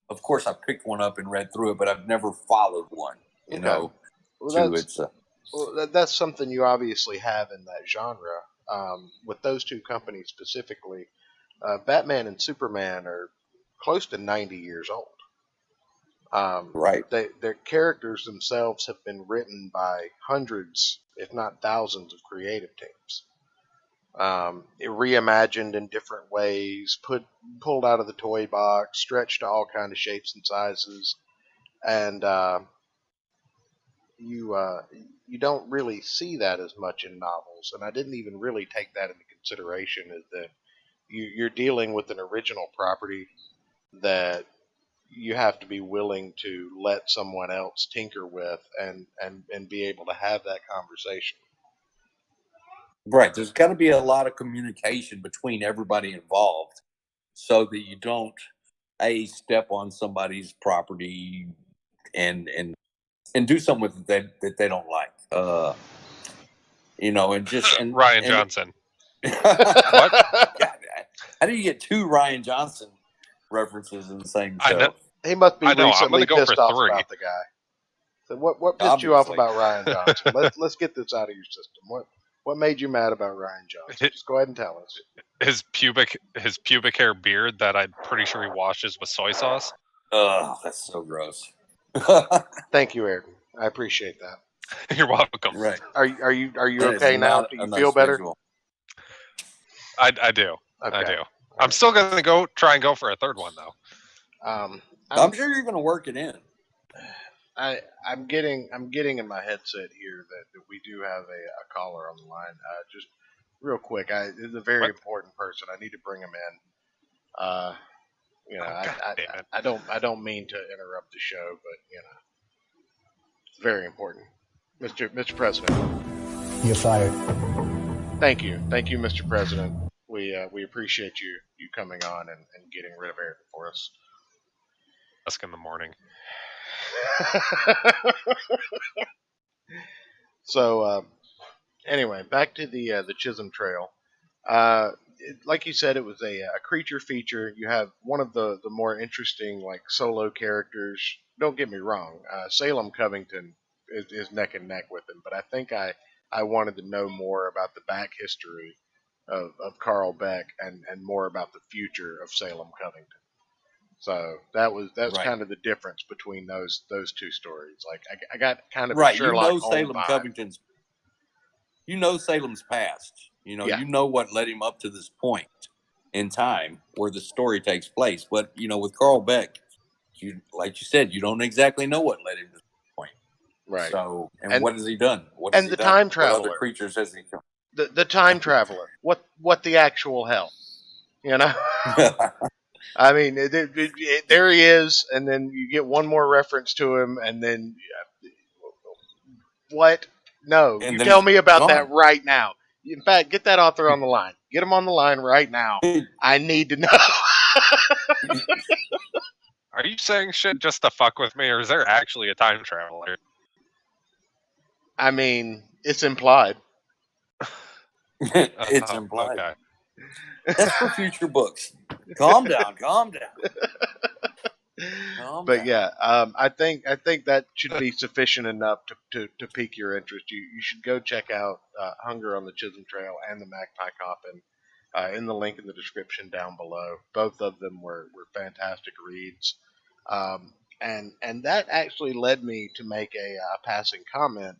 of course I picked one up and read through it, but I've never followed one. That's something you obviously have in that genre. With those two companies specifically, Batman and Superman are close to 90 years old. Right. Their characters themselves have been written by hundreds, if not thousands, of creative teams. Reimagined in different ways, pulled out of the toy box, stretched to all kind of shapes and sizes, and you don't really see that as much in novels. And I didn't even really take that into consideration, is that you're dealing with an original property that you have to be willing to let someone else tinker with and be able to have that conversation. Right. There's got to be a lot of communication between everybody involved so that you don't step on somebody's property and do something with it that they don't like. And Ryan Johnson. What? God, how do you get two Ryan Johnson references in the same show? He must be recently go pissed off 3. about the guy. So what pissed you off about Ryan Johnson? Let's get this out of your system. What made you mad about Ryan Johnson? Just go ahead and tell us. His pubic hair beard that I'm pretty sure he washes with soy sauce. Ugh, that's so gross. Thank you, Ayrton. I appreciate that. You're welcome. Right. Are you okay now? Do you feel better? I do. Okay. I do. I'm still gonna try and go for a third one though. I'm sure you're gonna work it in. I'm getting in my headset here that we do have a caller on the line. Just real quick, this is a very important person. I need to bring him in. I don't mean to interrupt the show, but it's very important. Mr. President. You're fired. Thank you, Mr. President. we appreciate you coming on and getting rid of Ayrton for us. Dusk in the morning. So anyway, back to the Chisholm Trail. Like you said, it was a creature feature. You have one of the more interesting like solo characters. Don't get me wrong, Salem Covington is neck and neck with him, but I think I wanted to know more about the back history of Carl Beck and more about the future of Salem Covington. So that's Right. kind of the difference between those two stories. Like I got kind of Right. Sherlock Holmes Salem vibe. Covington's. Salem's past. Yeah. You know what led him up to this point in time where the story takes place. But with Carl Beck, like you said, you don't exactly know what led him to this point. Right. So, and what has he done? Time What traveler. other creatures has he killed? The time traveler. What the actual hell? I mean, there he is, and then you get one more reference to him, and then what? No, And you then tell he's me about gone. that right now. In fact, get that author on the line. Get him on the line right now. I need to know. Are you saying shit just to fuck with me, or is there actually a time traveler? I mean, it's implied. It's implied. Okay. That's for future books. Calm down. But yeah, I think that should be sufficient enough to pique your interest. You should go check out Hunger on the Chisholm Trail and the Magpie Coffin in the link in the description down below. Both of them were fantastic reads, and that actually led me to make a passing comment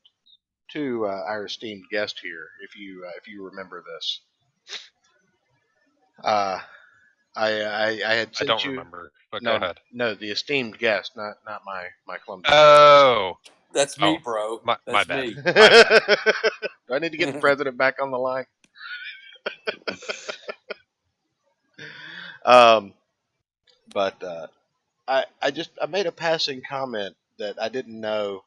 to our esteemed guest here. If you remember this, I had sent I don't you. remember, but No, go ahead. no, the esteemed guest, not my clumsy. Oh, That's me, bro. my That's bad. me. Do I need to get the president back on the line? But I made a passing comment that I didn't know,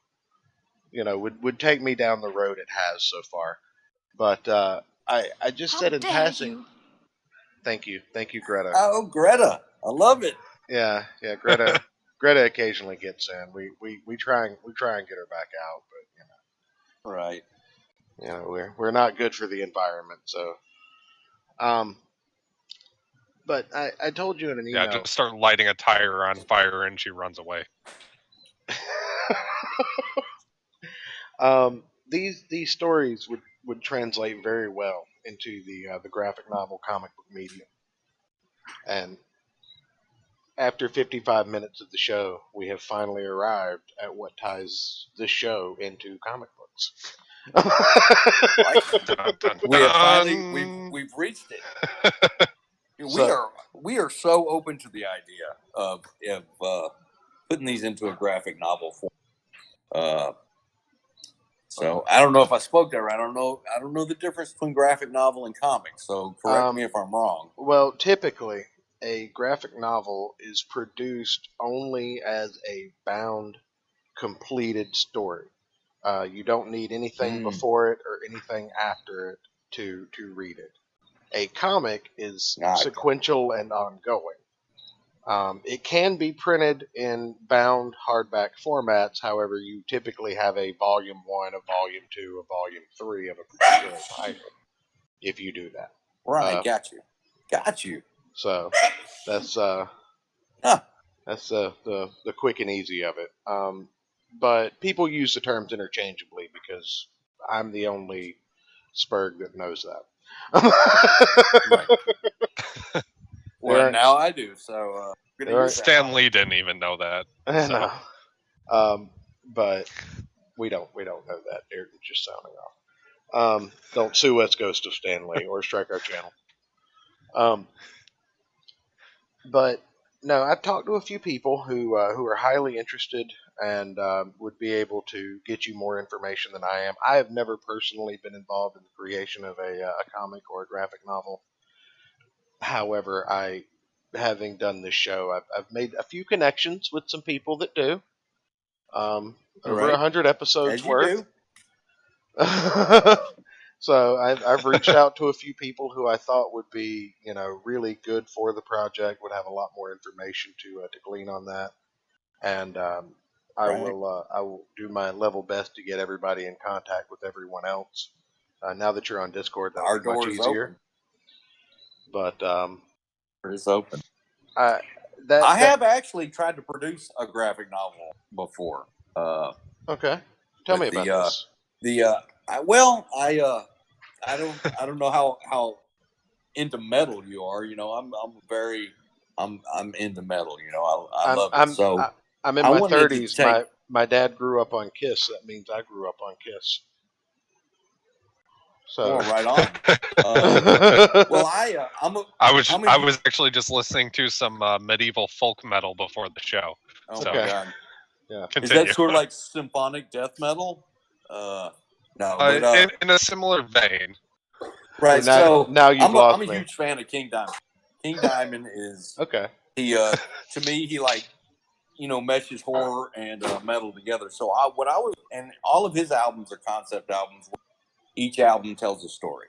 would take me down the road it has so far. But I just said in passing. Thank you, Greta. Oh, Greta, I love it. Yeah, Greta. Greta occasionally gets in. We try and get her back out, but Right. we're not good for the environment. So, but I told you in an email. Yeah, just start lighting a tire on fire and she runs away. These stories would translate very well into the graphic novel comic book medium. And after 55 minutes of the show, we have finally arrived at what ties the show into comic books. Dun, dun, We have dun. finally we've reached it. We are so open to the idea of putting these into a graphic novel form. So I don't know if I spoke that right. I don't know the difference between graphic novel and comics. So correct me if I'm wrong. Well, typically, a graphic novel is produced only as a bound, completed story. You don't need anything before it or anything after it to read it. A comic is sequential and ongoing. It can be printed in bound hardback formats. However, you typically have a volume 1, a volume 2, a volume 3 of a particular title if you do that. Right, got you. So that's the quick and easy of it. But people use the terms interchangeably because I'm the only Spurg that knows that. Right. Well, now I do. So Stan Lee didn't even know that. So. No. But we don't know that. Ayrton's just sounding off. Don't sue us, Ghost of Stan Lee, or strike our channel. But no, I've talked to a few people who are highly interested and would be able to get you more information than I am. I have never personally been involved in the creation of a comic or a graphic novel. However, having done this show, I've made a few connections with some people that do. Over 100 episodes worth. So I've reached out to a few people who I thought would be, really good for the project, would have a lot more information to glean on that, and Right. I will do my level best to get everybody in contact with everyone else. Now that you're on Discord, that'll Our be much door is easier. open. But It's open. I I that have actually tried to produce a graphic novel before. okay. Tell me With about this. I don't know how into metal you are. I'm into metal. I I'm love it. I'm So I'm in I my wanted to 30s. take. My dad grew up on Kiss. That means I grew up on Kiss. So Well, right on. Well, I was actually just listening to some medieval folk metal before the show. oh So my god, yeah. is continue. that sort of like symphonic death metal? No, but In a similar vein. right. So So now you've I'm lost a me. huge fan of King Diamond. King Diamond is Okay. he to me he meshes horror and metal together. So and all of his albums are concept albums. Each album tells a story,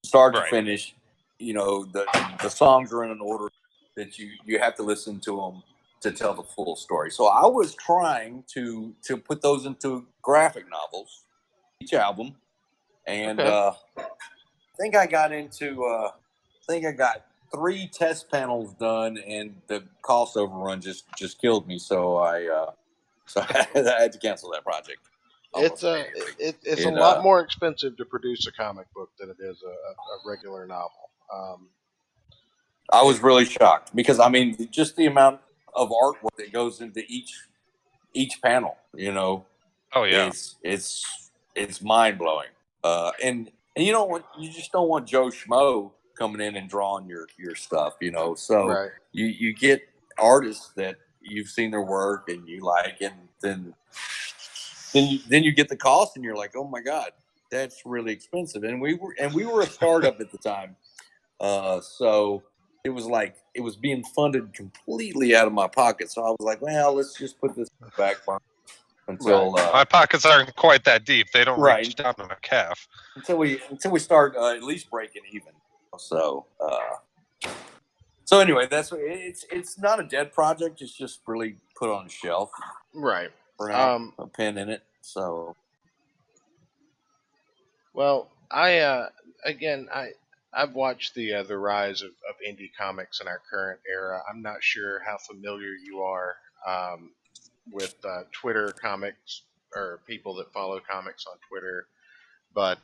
start to Right. finish. The songs are in an order that you have to listen to them to tell the full story. So I was trying to put those into graphic novels, each album, and Okay. I think I got into. I think I got 3 test panels done, and the cost overrun just killed me. So I had to cancel that project. It's it's a lot more expensive to produce a comic book than it is a regular novel. I was really shocked because I mean, just the amount of artwork that goes into each panel, Oh yeah. it's mind blowing. And you just don't want Joe Schmo coming in and drawing your stuff, So Right. you get artists that you've seen their work and you like, and then you get the cost and you're like, oh my god, that's really expensive. And we were a startup at the time, so it was being funded completely out of my pocket. So I was like, well, let's just put this back burner until My pockets aren't quite that deep. They don't right. reach down to my calf. until we start at least breaking even. So so anyway, it's not a dead project. It's just really put on a shelf. Right. A pen in it. So Well, I've watched the rise of indie comics in our current era. I'm not sure how familiar you are with Twitter comics or people that follow comics on Twitter, but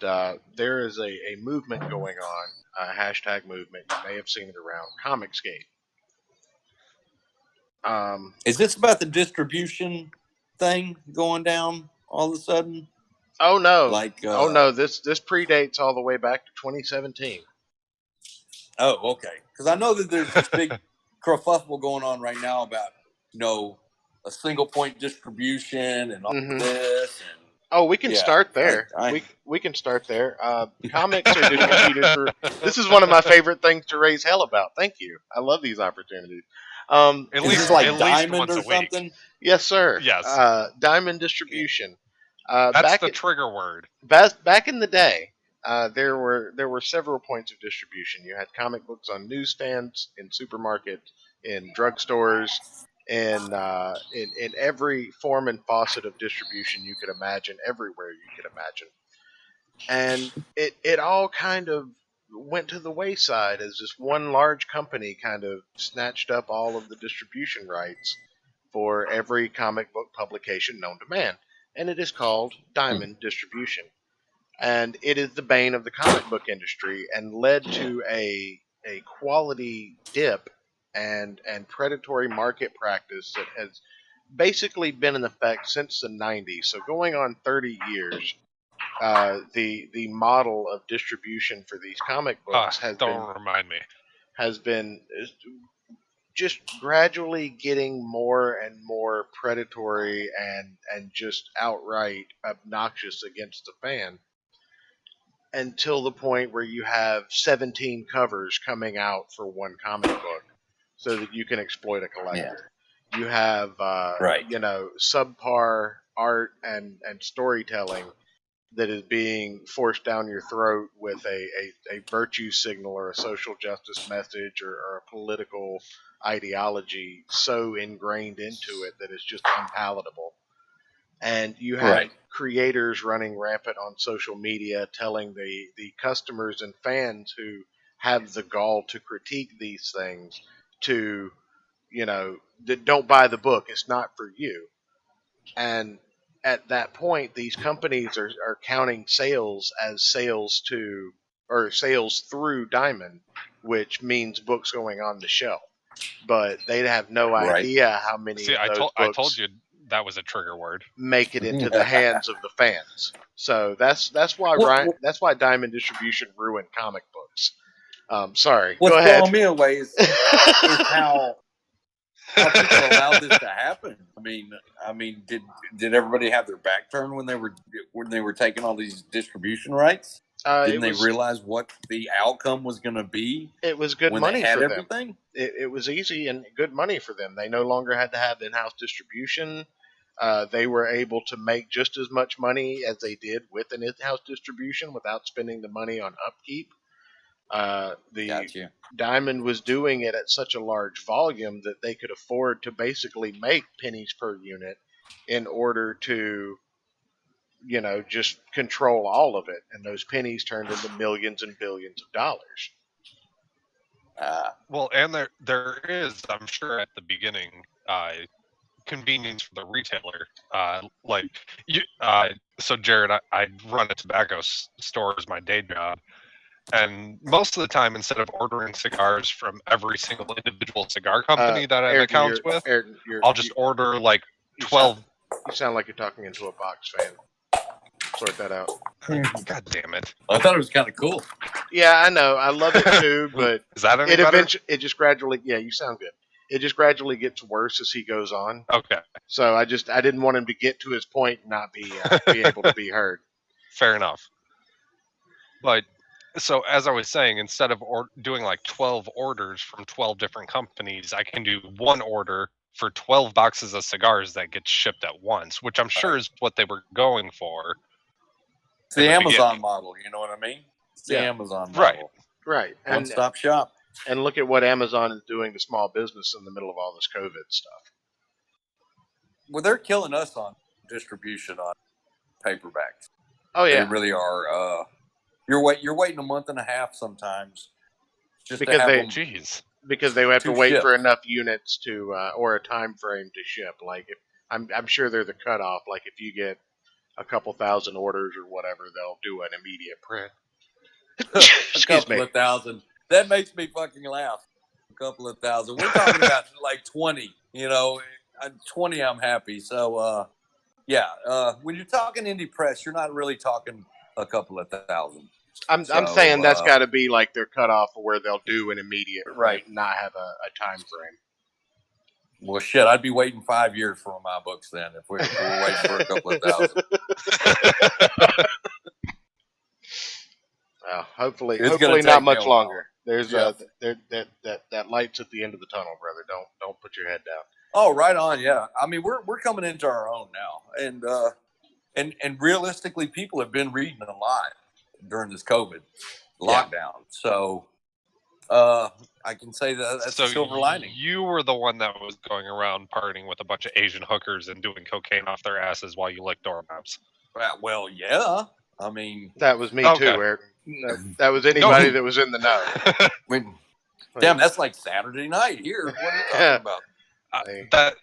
there is a movement going on, a hashtag movement. You may have seen it around Comicsgate. is this about the distribution thing going down all of a sudden? Oh no! Oh no! This predates all the way back to 2017. Oh, okay. Because I know that there's this big kerfuffle going on right now about a single point distribution and all this. And oh, we can start there. We can start there. Comics are distributed for. This is one of my favorite things to raise hell about. Thank you. I love these opportunities. At least Diamond once or a week. something. Yes, sir. Yes. Diamond distribution. That's the trigger word. Back in the day, there were several points of distribution. You had comic books on newsstands, in supermarkets, in drugstores, in every form and faucet of distribution you could imagine, everywhere you could imagine. And it all kind of went to the wayside as this one large company kind of snatched up all of the distribution rights for every comic book publication known to man. And it is called Diamond Distribution. And it is the bane of the comic book industry and led to a quality dip and predatory market practice that has basically been in effect since the 90s. So going on 30 years, the model of distribution for these comic books has been just gradually getting more and more predatory and just outright obnoxious against the fan, until the point where you have 17 covers coming out for one comic book so that you can exploit a collector. Yeah. You have subpar art and storytelling that is being forced down your throat with a virtue signal or a social justice message or a political ideology so ingrained into it that it's just unpalatable. And you have Right. creators running rampant on social media telling the customers and fans who have the gall to critique these things to, don't buy the book. It's not for you. And at that point, these companies are counting sales as sales to or sales through Diamond, which means books going on the shelf. But they'd have no Right. idea how many See, of I those told books you that was a trigger word. make it into the hands of the fans. So that's why that's why Diamond Distribution ruined comic books. Sorry, What's go ahead. blowing me away is how people allowed this to happen. I mean, did everybody have their back turned when they were taking all these distribution rights? Didn't they realize what the outcome was going to be? It was good when money they had for everything. them. It was easy and good money for them. They no longer had to have in-house distribution. They were able to make just as much money as they did with an in-house distribution without spending the money on upkeep. The Diamond was doing it at such a large volume that they could afford to basically make pennies per unit in order to, just control all of it. And those pennies turned into millions and billions of dollars. Well, and there is, I'm sure, at the beginning, convenience for the retailer. So Jarod, I run a tobacco store as my day job. And most of the time, instead of ordering cigars from every single individual cigar company that I have accounts with, Ayrton, I'll just order like 12. You sound like you're talking into a box fan. Sort that out. God damn it. I thought it was kind of cool. Yeah, I know. I love it too, but Is that any better? It just gradually, yeah, you sound good. It just gradually gets worse as he goes on. Okay. So I didn't want him to get to his point and not be able to be heard. Fair enough. But so as I was saying, instead of doing like 12 orders from 12 different companies, I can do one order for 12 boxes of cigars that gets shipped at once, which I'm sure is what they were going for. It's the Amazon model, you know what I mean? It's the Amazon model. Right. One-stop shop. And look at what Amazon is doing to small business in the middle of all this COVID stuff. Well, they're killing us on distribution on paperbacks. Oh yeah, they really are. You're waiting a month and a half sometimes just because to have them. Jeez. Because they have to wait ship. for enough units to or a time frame to ship. Like I'm sure they're the cutoff. Like if you get a couple thousand orders or whatever, they'll do an immediate print. A couple of thousand. That makes me fucking laugh. A couple of thousand. We're talking about like 20. 20. I'm happy. So when you're talking indie press, you're not really talking a couple of thousand. I'm saying that's got to be like their cutoff where they'll do an immediate print, not have a time frame. Well, shit, I'd be waiting 5 years for my books then if we're waiting for a couple of thousand. Well, hopefully not much longer. There's that light's at the end of the tunnel, brother. Don't put your head down. Oh, right on. Yeah, I mean we're coming into our own now, and realistically, people have been reading a lot during this COVID lockdown. So I can say that's a silver lining. You were the one that was going around partying with a bunch of Asian hookers and doing cocaine off their asses while you licked doorknobs. Well, yeah. I mean, that was me too, Ayrton. That was anybody that was in the know. I mean, damn, that's like Saturday night here. What are you talking about?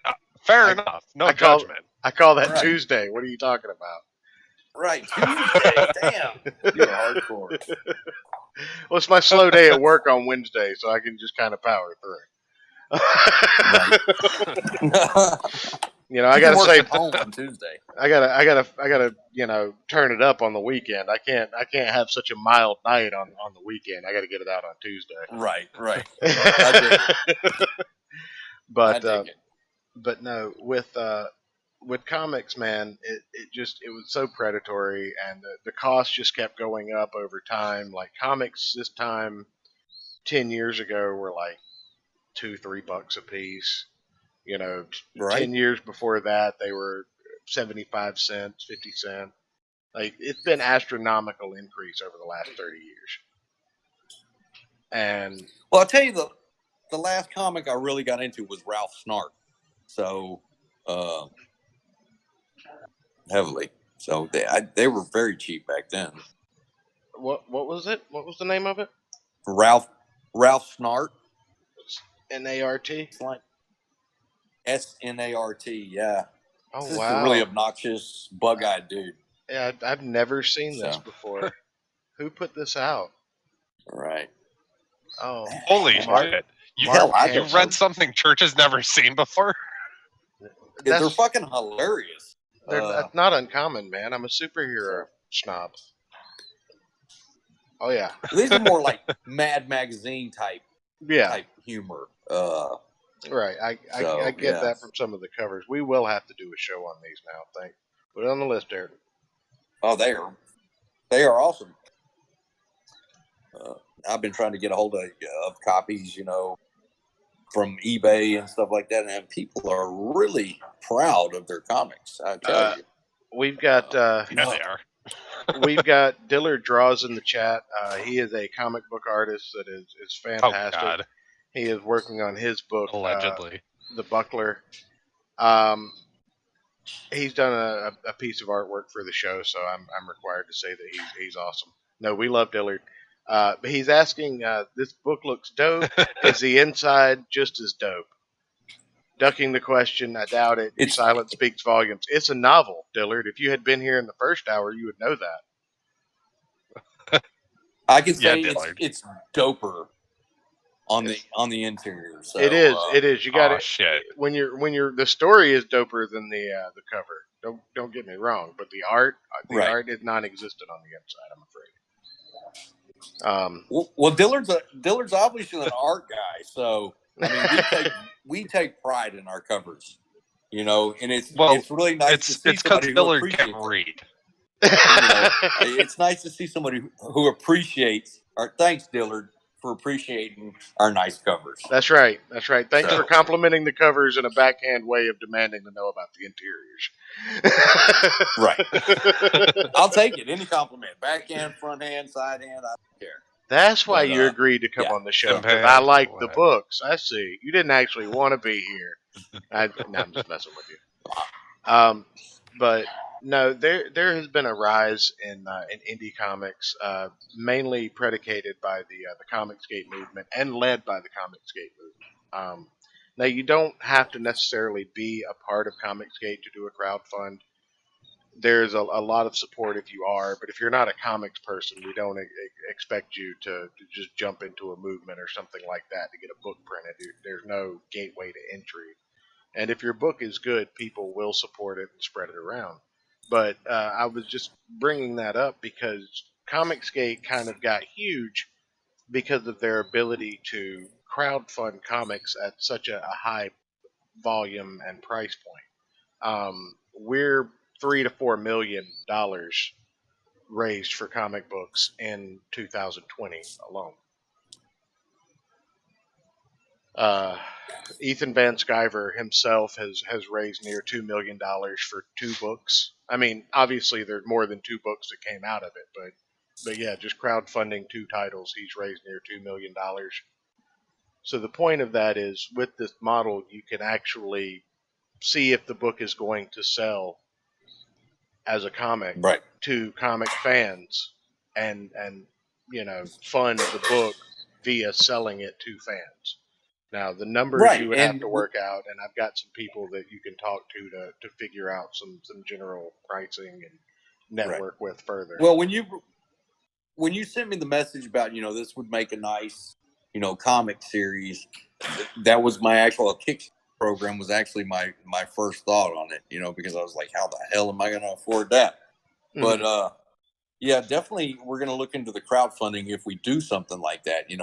Fair enough. No judgment. I call that Tuesday. What are you talking about? Right, Tuesday. Damn, you're hardcore. Well, it's my slow day at work on Wednesday, so I can just kind of power through. I gotta save home on Tuesday. I gotta turn it up on the weekend. I can't have such a mild night on the weekend. I gotta get it out on Tuesday. Right. But no, with comics, man, it was so predatory, and the cost just kept going up over time. Like comics this time 10 years ago were like $2-3 a piece. 10 years before that they were 75 cents, 50 cents. Like, it's been astronomical increase over the last 30 years. And well, I'll tell you the last comic I really got into was Ralph Snark. So heavily. So they were very cheap back then. what was it? What was the name of it? Ralph Snart. NART? It's like SNART. Yeah. Oh, This is wow. a really obnoxious, bug-eyed dude. Yeah, I've never seen this before. Who put this out? Right. Oh, Holy Mark- shit! Hell, I You read something Church has never seen before? They're fucking hilarious. That's not uncommon, man. I'm a superhero snob. Oh yeah, These are more like Mad Magazine type humor. Right. I get that from some of the covers. We will have to do a show on these now. Put it on the list, Ayrton. Oh, they are awesome. I've been trying to get a hold of copies, from eBay and stuff like that, and people are really proud of their comics. I tell you, we've got Yeah, they are. we've got Dillard Draws in the chat. He is a comic book artist that is fantastic. Oh God! He is working on his book, Allegedly, The Buckler. He's done a piece of artwork for the show, so I'm required to say that he's awesome. No, we love Dillard. He's asking, this book looks dope. Is the inside just as dope? Ducking the question, I doubt it. Your silence speaks volumes. It's a novel, Dillard. If you had been here in the first hour, you would know that. I can say Dillard. it's doper on the interior. So, it is. It is. You got it. Shit. When you're the story is doper than the cover. Don't get me wrong, but the art is non-existent on the inside, I'm afraid. Well, Dillard's obviously an art guy, so I mean, we take pride in our covers, and it's really nice to see it's because somebody Dillard who can appreciates read. it's nice to see somebody who appreciates. Thanks, Dillard, for appreciating our nice covers. That's right. Thanks for complimenting the covers in a backhand way of demanding to know about the interiors. Right. I'll take it. Any compliment. Backhand, front hand, side hand, I don't care. That's why you agreed to come on the show. Because I like the books. I see. You didn't actually want to be here. I'm just messing with you. But no, there has been a rise in indie comics, mainly predicated by the Comicsgate movement and led by the Comicsgate movement. Now, you don't have to necessarily be a part of Comicsgate to do a crowdfund. There's a lot of support if you are, but if you're not a comics person, we don't expect you to just jump into a movement or something like that to get a book printed. There's no gateway to entry. And if your book is good, people will support it and spread it around. But I was just bringing that up because Comicsgate kind of got huge because of their ability to crowdfund comics at such a high volume and price point. We're $3 to $4 million raised for comic books in 2020 alone. Ethan Van Sciver himself has raised near $2 million for 2 books. I mean, obviously there's more than 2 books that came out of it, but yeah, just crowdfunding 2 titles, he's raised near $2 million. So the point of that is, with this model, you can actually see if the book is going to sell as a comic to comic fans, and fund the book via selling it to fans. Now, the numbers you would have to work out, and I've got some people that you can talk to figure out some general pricing and network with further. Well, when you sent me the message about this would make a nice comic series, that was my actual Kickstarter program. Was actually my first thought on it, because I was like, how the hell am I going to afford that? Mm-hmm. But yeah, definitely we're going to look into the crowdfunding if we do something like that, and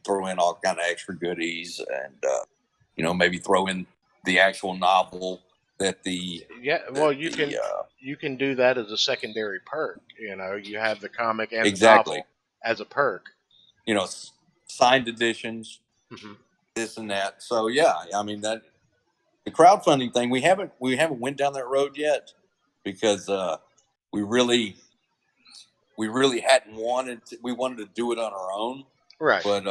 throw in all kind of extra goodies, and maybe throw in the actual novel that you can do that as a secondary perk. You have the comic and the novel as a perk. Signed editions, this and that. So yeah, I mean that the crowdfunding thing we haven't went down that road yet, because we really hadn't we wanted to do it on our own. Right. But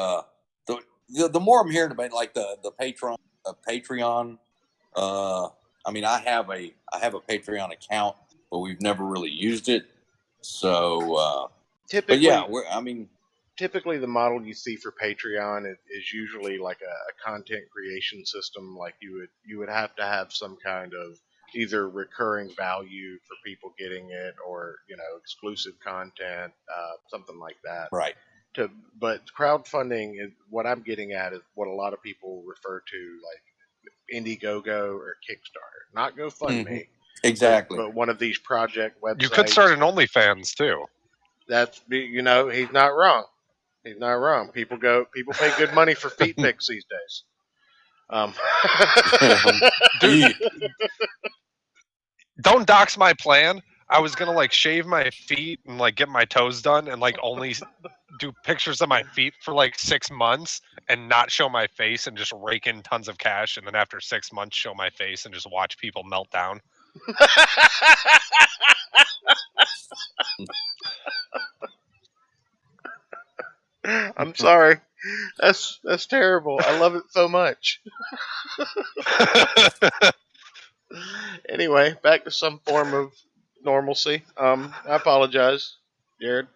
the more I'm hearing about like the Patreon, I mean, I have a Patreon account, but we've never really used it. So, typically, but yeah, typically the model you see for Patreon is usually like a content creation system. Like you would have to have some kind of either recurring value for people getting it, or exclusive content, something like that. right. But crowdfunding is what I'm getting at, is what a lot of people refer to like Indiegogo or Kickstarter, not GoFundMe. Mm-hmm. Exactly. But one of these project websites. You could start an OnlyFans too. That's he's not wrong. He's not wrong. People pay good money for feet pics these days. Dude, don't dox my plan. I was gonna like shave my feet and like get my toes done and like only do pictures of my feet for like 6 months and not show my face and just rake in tons of cash, and then after 6 months show my face and just watch people melt down. I'm sorry. That's terrible. I love it so much. Anyway, back to some form of normalcy. I apologize, Jarod.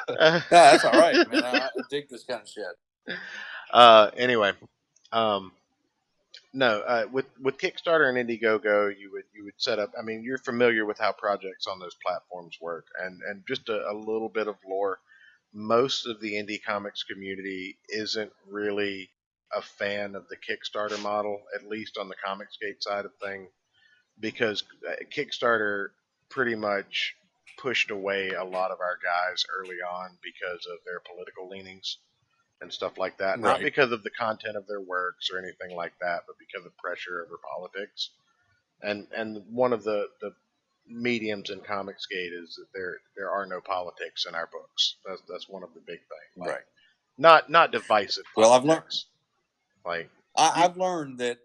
No, that's all right, man. I dig this kind of shit. Anyway, no, with Kickstarter and Indiegogo, you would set up. I mean, you're familiar with how projects on those platforms work, and just a little bit of lore. Most of the indie comics community isn't really a fan of the Kickstarter model, at least on the Comicsgate side of thing, because Kickstarter pretty much pushed away a lot of our guys early on because of their political leanings and stuff like that. Not Right. because of the content of their works or anything like that, but because of pressure over politics. And one of the mediums in Comicsgate is that there are no politics in our books. That's one of the big things. Like, Right. Not divisive politics. Well, I've learned. Like I've learned that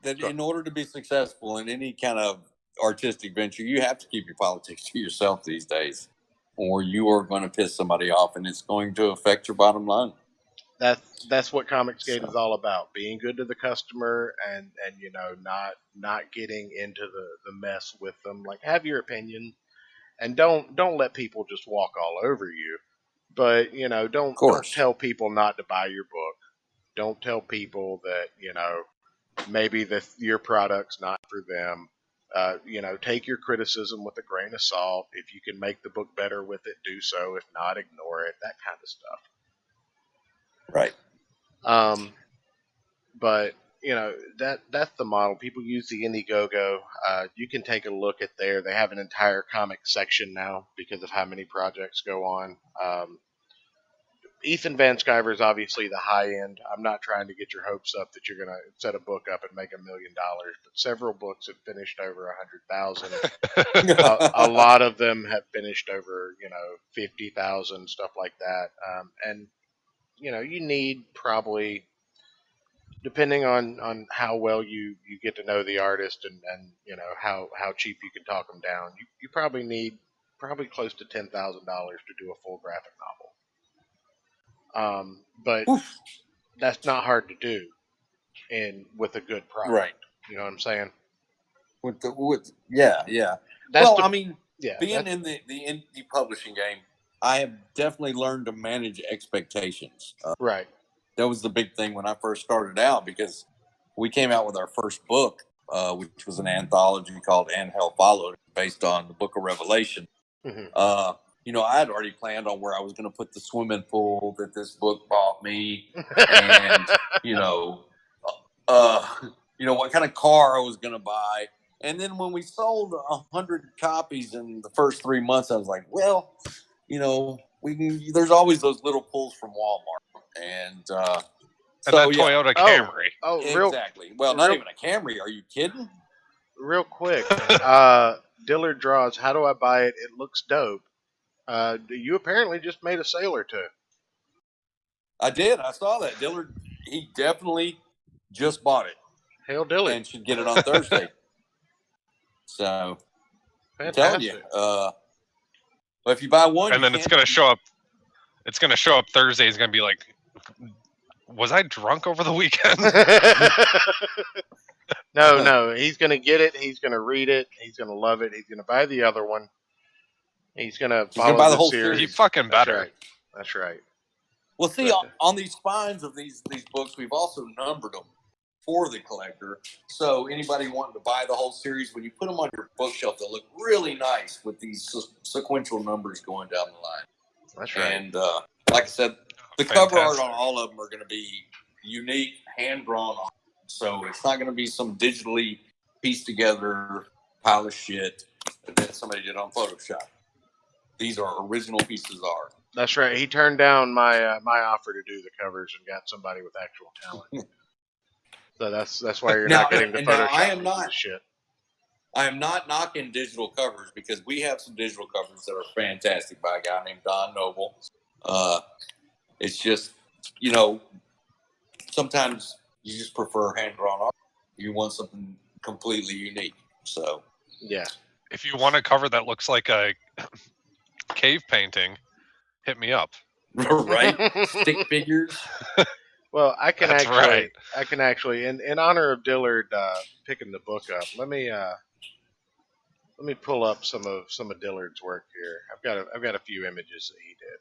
in order to be successful in any kind of artistic venture, you have to keep your politics to yourself these days, or you are going to piss somebody off, and it's going to affect your bottom line. That's what Comicsgate is all about: being good to the customer, and not getting into the mess with them. Like, have your opinion, and don't let people just walk all over you. But don't tell people not to buy your book. Don't tell people that maybe your product's not for them. Take your criticism with a grain of salt. If you can make the book better with it, do so. If not, ignore it. That kind of stuff. Right. But that's the model. People use the Indiegogo. You can take a look at there. They have an entire comic section now because of how many projects go on. Ethan Van Sciver is obviously the high end. I'm not trying to get your hopes up that you're going to set a book up and make $1 million, but several books have finished over 100,000. A lot of them have finished over 50,000, stuff like that. And you need probably, depending on how well you get to know the artist and how cheap you can talk them down, you probably need close to $10,000 to do a full graphic novel. But that's not hard to do, with a good product. Right. You know what I'm saying? Yeah. I mean, yeah, being in the indie publishing game, I have definitely learned to manage expectations. Right. That was the big thing when I first started out, because we came out with our first book, which was an anthology called And Hell Followed, based on the Book of Revelation. Mm-hmm. I had already planned on where I was going to put the swimming pool that this book bought me, and what kind of car I was going to buy. And then when we sold 100 copies in the first 3 months, I was like, well, there's always those little pulls from Walmart, and Toyota Camry. Oh, exactly. Not even a Camry. Are you kidding? Real quick, Dillard draws. How do I buy it? It looks dope. You apparently just made a sale or two. I did. I saw that. Dillard, he definitely just bought it. Hail Dillard. And should get it on Thursday. So, I'm telling you. But if you buy one, and then it's gonna show up. It's gonna show up Thursday. It's gonna be like, was I drunk over the weekend? No. He's gonna get it. He's gonna read it. He's gonna love it. He's gonna buy the other one. He's gonna follow buy the the whole series. He fucking better. That's right. That's right. Well, see, on these spines of these books, we've also numbered them for the collector. So anybody wanting to buy the whole series, when you put them on your bookshelf, they'll look really nice with these sequential numbers going down the line. That's right. And like I said, the cover art on all of them are going to be unique, hand-drawn art. So it's not going to be some digitally pieced together pile of shit that somebody did on Photoshop. These are original pieces of art. That's right. He turned down my my offer to do the covers and got somebody with actual talent. So that's why you're not getting the Photoshop shit. I am not knocking digital covers because we have some digital covers that are fantastic by a guy named Don Noble. It's just, sometimes you just prefer hand-drawn art. You want something completely unique. So, yeah. If you want a cover that looks like a cave painting, hit me up. Right? Stick figures. Well, I can That's actually, in honor of Dillard picking the book up, let me pull up some of Dillard's work here. I've got a few images that he did.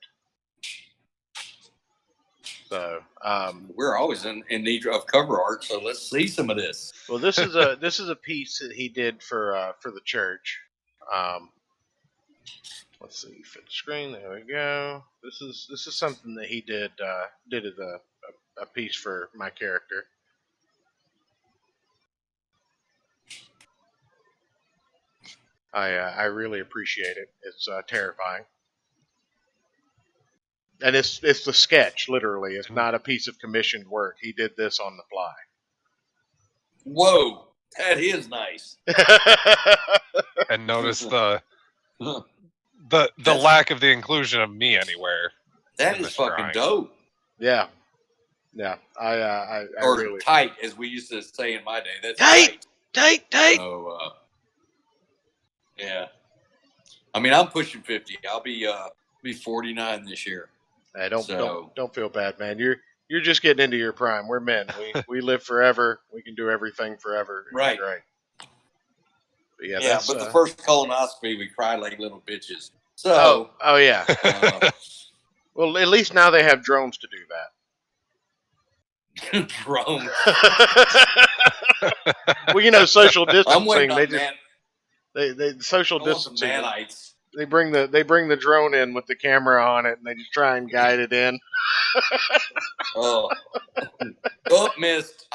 So we're always in need of cover art, so let's see some of this. Well, this is a piece that he did for the church. Let's see, fit the screen. There we go. This is something that he did as a piece for my character. I really appreciate it. It's terrifying. And it's the sketch, literally. It's not a piece of commissioned work. He did this on the fly. Whoa, that is nice. And notice the lack of the inclusion of me anywhere. That is fucking dope. Yeah. Yeah. I or really tight, as we used to say in my day. That's tight. So, yeah. I mean, I'm pushing 50. I'll be 49 this year. Hey, don't feel bad, man. You're just getting into your prime. We're men. We live forever. We can do everything forever. Right. But but the first colonoscopy, we cried like little bitches. So. Oh yeah. Well, at least now they have drones to do that. Drones. Well, social distancing. I'm waiting on they social distancing. Nanites. They bring the drone in with the camera on it, and they just try and guide it in. Missed.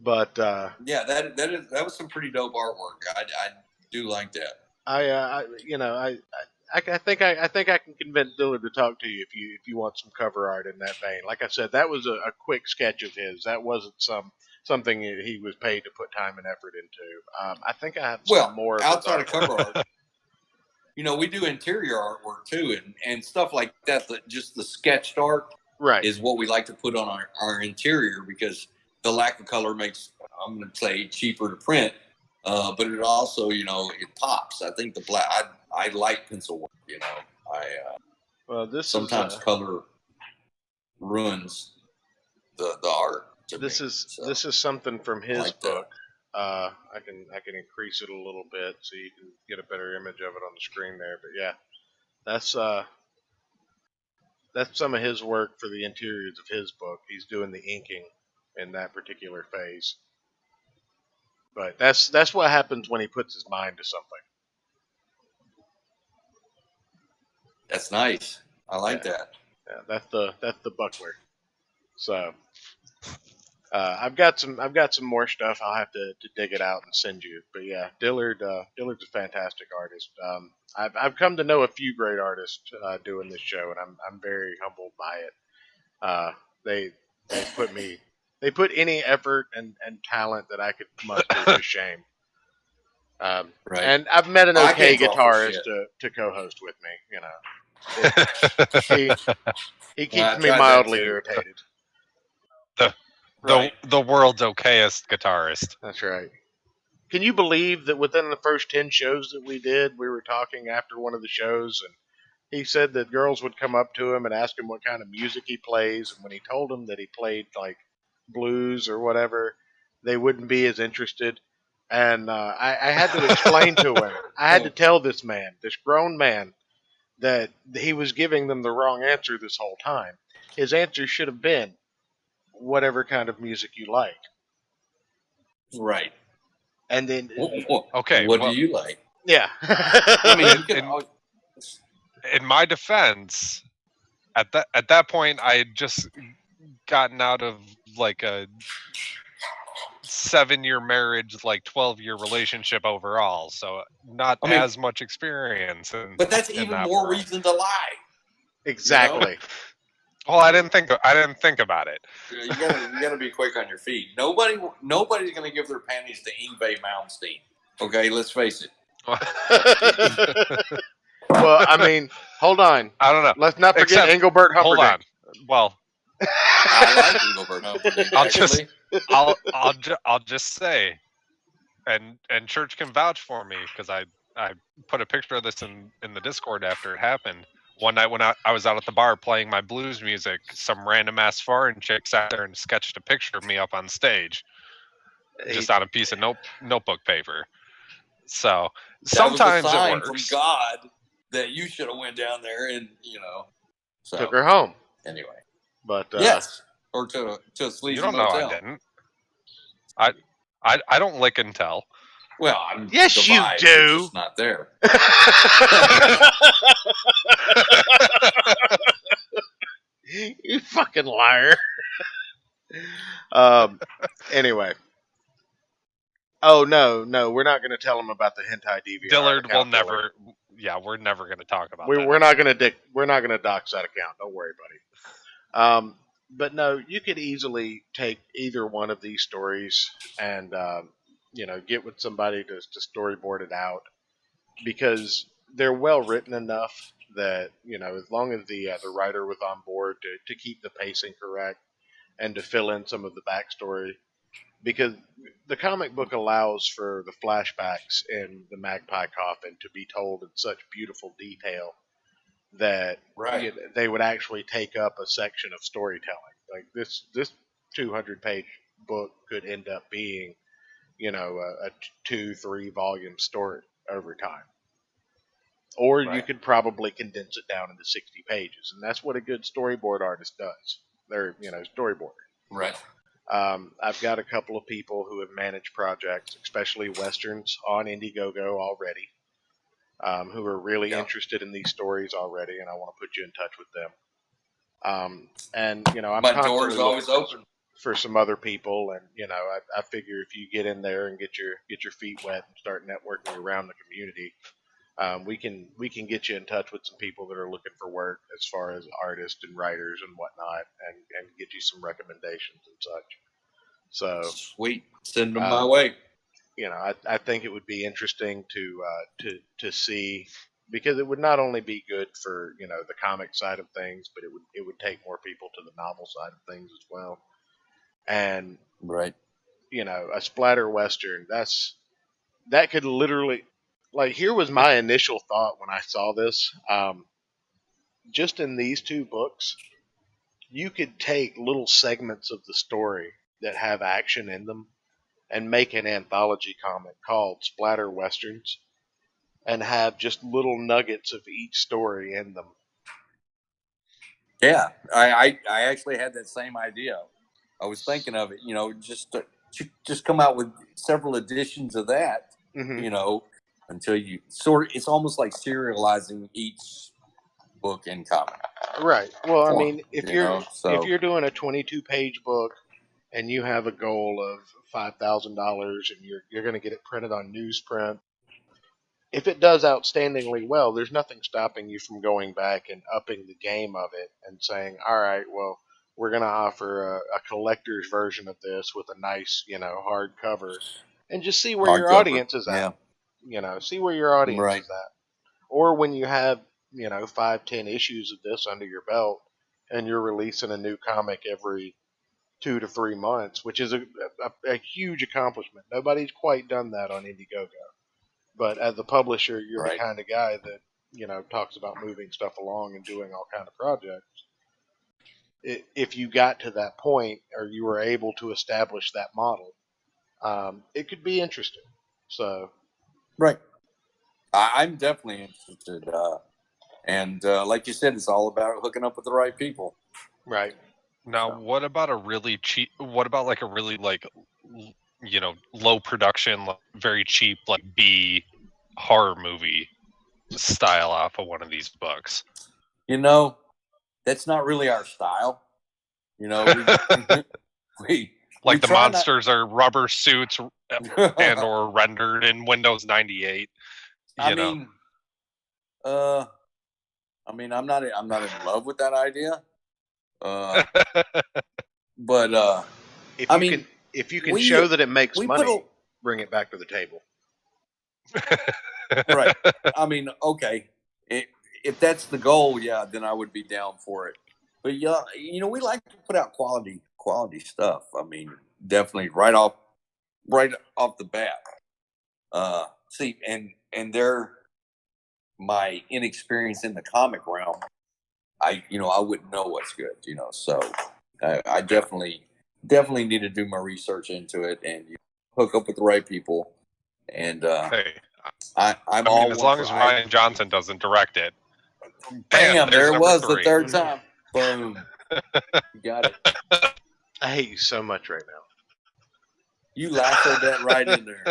But yeah, that was some pretty dope artwork. I do like that. I think I can convince Dillard to talk to you if you want some cover art in that vein. Like I said, that was a quick sketch of his. That wasn't something he was paid to put time and effort into. I think I have some more outside of cover art. We do interior artwork too, and stuff like that. Just the sketched art, right, is what we like to put on our interior because the lack of color makes, I'm going to say, cheaper to print. But it also, it pops. I think the black. I like pencil work. This sometimes color ruins the art. This is something from his book. I can increase it a little bit so you can get a better image of it on the screen there. But yeah, that's some of his work for the interiors of his book. He's doing the inking in that particular phase. But that's what happens when he puts his mind to something. That's nice. I like that. Yeah, that's the buckler. So I've got some more stuff. I'll have to dig it out and send you. But yeah, Dillard's a fantastic artist. I've come to know a few great artists doing this show, and I'm very humbled by it. They put any effort and talent that I could muster to shame. Right. And I've met an okay guitarist to co-host with me. He keeps me mildly irritated. The world's okayest guitarist. That's right. Can you believe that within the first 10 shows that we did, we were talking after one of the shows, and he said that girls would come up to him and ask him what kind of music he plays, and when he told them that he played like blues or whatever, they wouldn't be as interested. And I had to explain to him, I had to tell this man, this grown man, that he was giving them the wrong answer this whole time. His answer should have been whatever kind of music you like. Right. And then, Okay. What do you like? yeah. I mean, you can. In my defense, at that point, I had just gotten out of like a 7-year marriage, like 12-year relationship overall, so not as much experience. But that's even more reason to lie. Exactly. You know? Well, I didn't think about it. You gotta be quick on your feet. Nobody's gonna give their panties to Yngwie Malmsteen. Okay, let's face it. Well, I mean, hold on. I don't know. Let's not forget Engelbert Humperdinck. Hold on. Well, I like Engelbert Humperdinck. I'll just say, and Church can vouch for me because I put a picture of this in the Discord after it happened. One night when I was out at the bar playing my blues music, some random ass foreign chick sat there and sketched a picture of me up on stage, just on a piece of notebook paper. So sometimes that was a sign it works. from God that you should have went down there and so, took her home. Anyway, but yes, or to a sleazy you don't know motel. I didn't. I don't lick and tell. Well, yes, you do. Just not there. You fucking liar. Anyway. Oh no, we're not going to tell him about the hentai DVR. Dillard will never. Yeah, we're never going to talk about that. We're not going to dox that account. Don't worry, buddy. But no, you could easily take either one of these stories and get with somebody to storyboard it out, because they're well written enough that as long as the writer was on board to keep the pacing correct and to fill in some of the backstory, because the comic book allows for the flashbacks in the Magpie Coffin to be told in such beautiful detail that they would actually take up a section of storytelling. Like this 200-page book could end up being, a 2-3 volume story over time. Or you could probably condense it down into 60 pages, and that's what a good storyboard artist does. They're, storyboard. Right. I've got a couple of people who have managed projects, especially Westerns, on Indiegogo already, who are really interested in these stories already, and I want to put you in touch with them. I'm my door is always open for some other people, and I figure if you get in there and get your feet wet and start networking around the community, we can get you in touch with some people that are looking for work as far as artists and writers and whatnot, and get you some recommendations and such. So sweet, send them my way. I think it would be interesting to see, because it would not only be good for the comic side of things, but it would take more people to the novel side of things as well. And a splatter western, that could literally, like, here was my initial thought when I saw this. Just in these two books, you could take little segments of the story that have action in them and make an anthology comic called Splatter Westerns and have just little nuggets of each story in them. Yeah, I actually had that same idea. I was thinking of it, just come out with several editions of that, until you it's almost like serializing each book in comic. Right. Well, I mean, if you're doing a 22-page book and you have a goal of $5,000 and you're going to get it printed on newsprint, if it does outstandingly well, there's nothing stopping you from going back and upping the game of it and saying, all right, well, we're going to offer a collector's version of this with a nice, hard cover, and just see where your audience is at. See where your audience is at. Or when you have, 5-10 issues of this under your belt and you're releasing a new comic every 2 to 3 months, which is a huge accomplishment. Nobody's quite done that on Indiegogo. But as a publisher, you're the kind of guy that, talks about moving stuff along and doing all kind of projects. If you got to that point, or you were able to establish that model, it could be interesting. So, right. I'm definitely interested. And like you said, it's all about hooking up with the right people. Right. Now, what about a really cheap? What about like a really low production, very cheap B horror movie style off of one of these books? That's not really our style. We like the monsters are rubber suits and or rendered in Windows 98. I'm not in love with that idea. But if you can show that it makes money, bring it back to the table. Right. Okay. If that's the goal, yeah, then I would be down for it. But yeah, we like to put out quality stuff. Definitely right off the bat. See, and they're my inexperience in the comic realm. I wouldn't know what's good. So I definitely need to do my research into it and hook up with the right people. And hey, I'm as long as Ryan Johnson doesn't direct it. Bam, there it was 3. The third time. Boom. You got it. I hate you so much right now. You lassoed that right in there.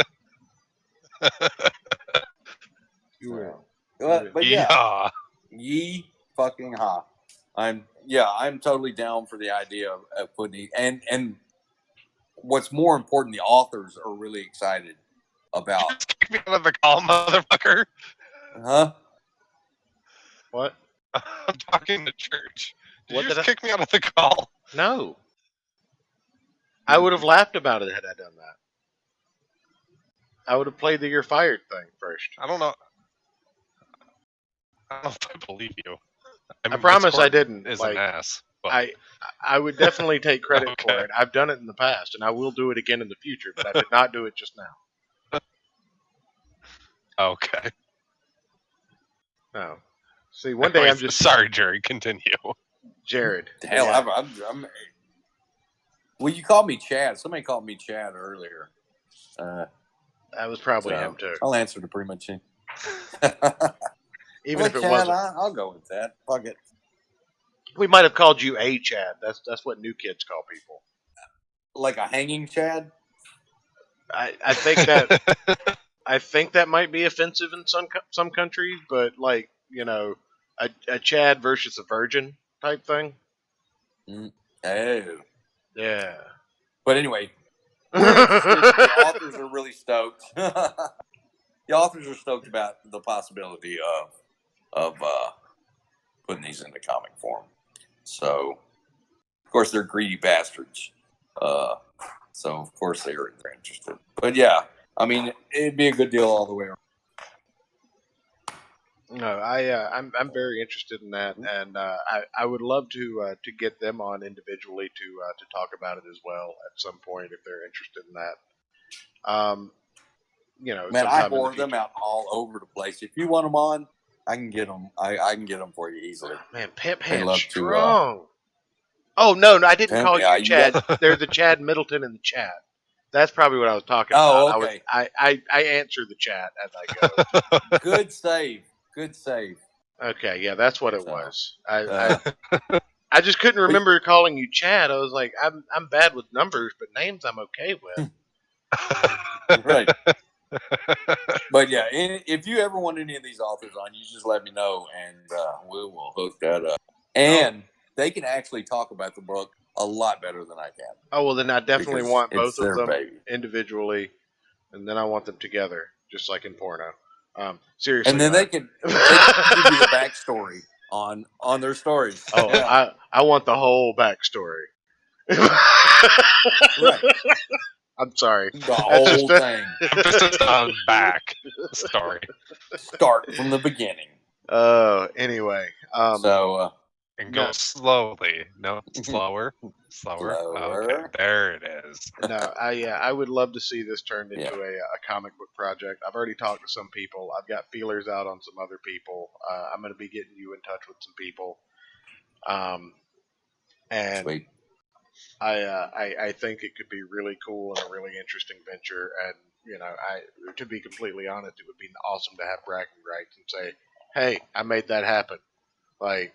But yeah. Yee fucking ha. I'm totally down for the idea of putting and what's more important, the authors are really excited about. Just kick me out of the call, motherfucker. Huh? What? I'm talking to church. Did you just kick me out of the call? No. I would have laughed about it had I done that. I would have played the "you're fired" thing first. I don't know if I believe you. I promise I didn't. Is an ass. But I would definitely take credit for it. I've done it in the past, and I will do it again in the future, but I did not do it just now. Okay. No. See, one day I'm just... Sorry, Jerry, continue. Jared. Hell, yeah. I'm... Well, you called me Chad. Somebody called me Chad earlier. That was probably him, too. I'll answer to pretty much him. Even if it wasn't. I'll go with that. Fuck it. We might have called you a Chad. That's what new kids call people. Like a hanging Chad? I think that I think that might be offensive in some countries, but a Chad versus a virgin type thing. Oh. Yeah. But anyway, the authors are really stoked. The authors are stoked about the possibility of putting these into comic form. So, of course, they're greedy bastards. So, of course, they're interested. But yeah, it'd be a good deal all the way around. No, I'm very interested in that, and I would love to get them on individually to talk about it as well at some point if they're interested in that. Man, I bore them out all over the place. If you want them on, I can get them. I can get them for you easily. Man, Pimp Hand strong. Oh no, I didn't call you Chad. They're the Chad Middleton in the chat. That's probably what I was talking about. Oh, okay. I answer the chat as I go. Good save. Good save. Okay, yeah, that's what it was. I just couldn't remember calling you Chad. I was like, I'm bad with numbers, but names I'm okay with. Right. But yeah, if you ever want any of these authors on, you just let me know, and we will hook that up. And they can actually talk about the book a lot better than I can. Oh well, then I definitely want both of them individually, and then I want them together, just like in porno. Seriously, and then they can give you the backstory on their stories. Oh, yeah. I want the whole backstory. Right. I'm sorry. The whole thing. Emphasis on back story. Start from the beginning. Anyway. And go slowly. No, slower. Slower. Slower. Okay, there it is. No, I would love to see this turned into a comic book project. I've already talked to some people. I've got feelers out on some other people. I'm going to be getting you in touch with some people. And Sweet. I think it could be really cool and a really interesting venture. And to be completely honest, it would be awesome to have bragging rights and say, "Hey, I made that happen." Like,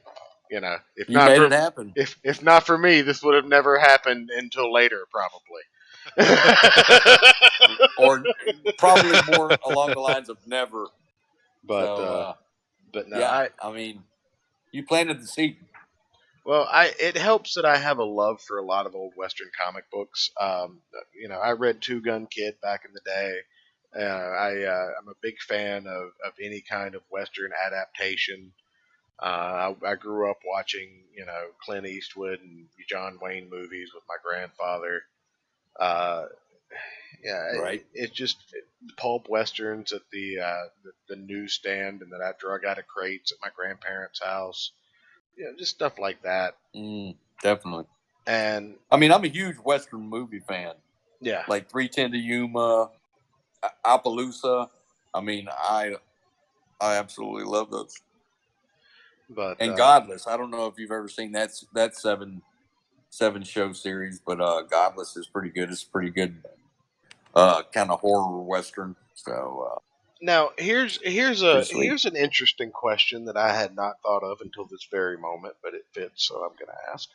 if You not made for it happen. if not for me, this would have never happened until later, probably. Or probably more along the lines of never. But no, yeah, I mean, you planted the seed. Well, it helps that I have a love for a lot of old Western comic books. I read Two Gun Kid back in the day. I'm a big fan of any kind of Western adaptation. I grew up watching, Clint Eastwood and John Wayne movies with my grandfather. Right. It's just pulp westerns at the newsstand, and then I drug out of crates at my grandparents' house. Just stuff like that. Definitely. And I mean, I'm a huge Western movie fan. yeah, Like 310 to Yuma, Appaloosa. I mean, I absolutely love those. but And Godless. I don't know if you've ever seen that seven show series, but Godless is pretty good. It's pretty good, kind of horror Western. So now here's an interesting question that I had not thought of until this very moment, but it fits, so I'm going to ask.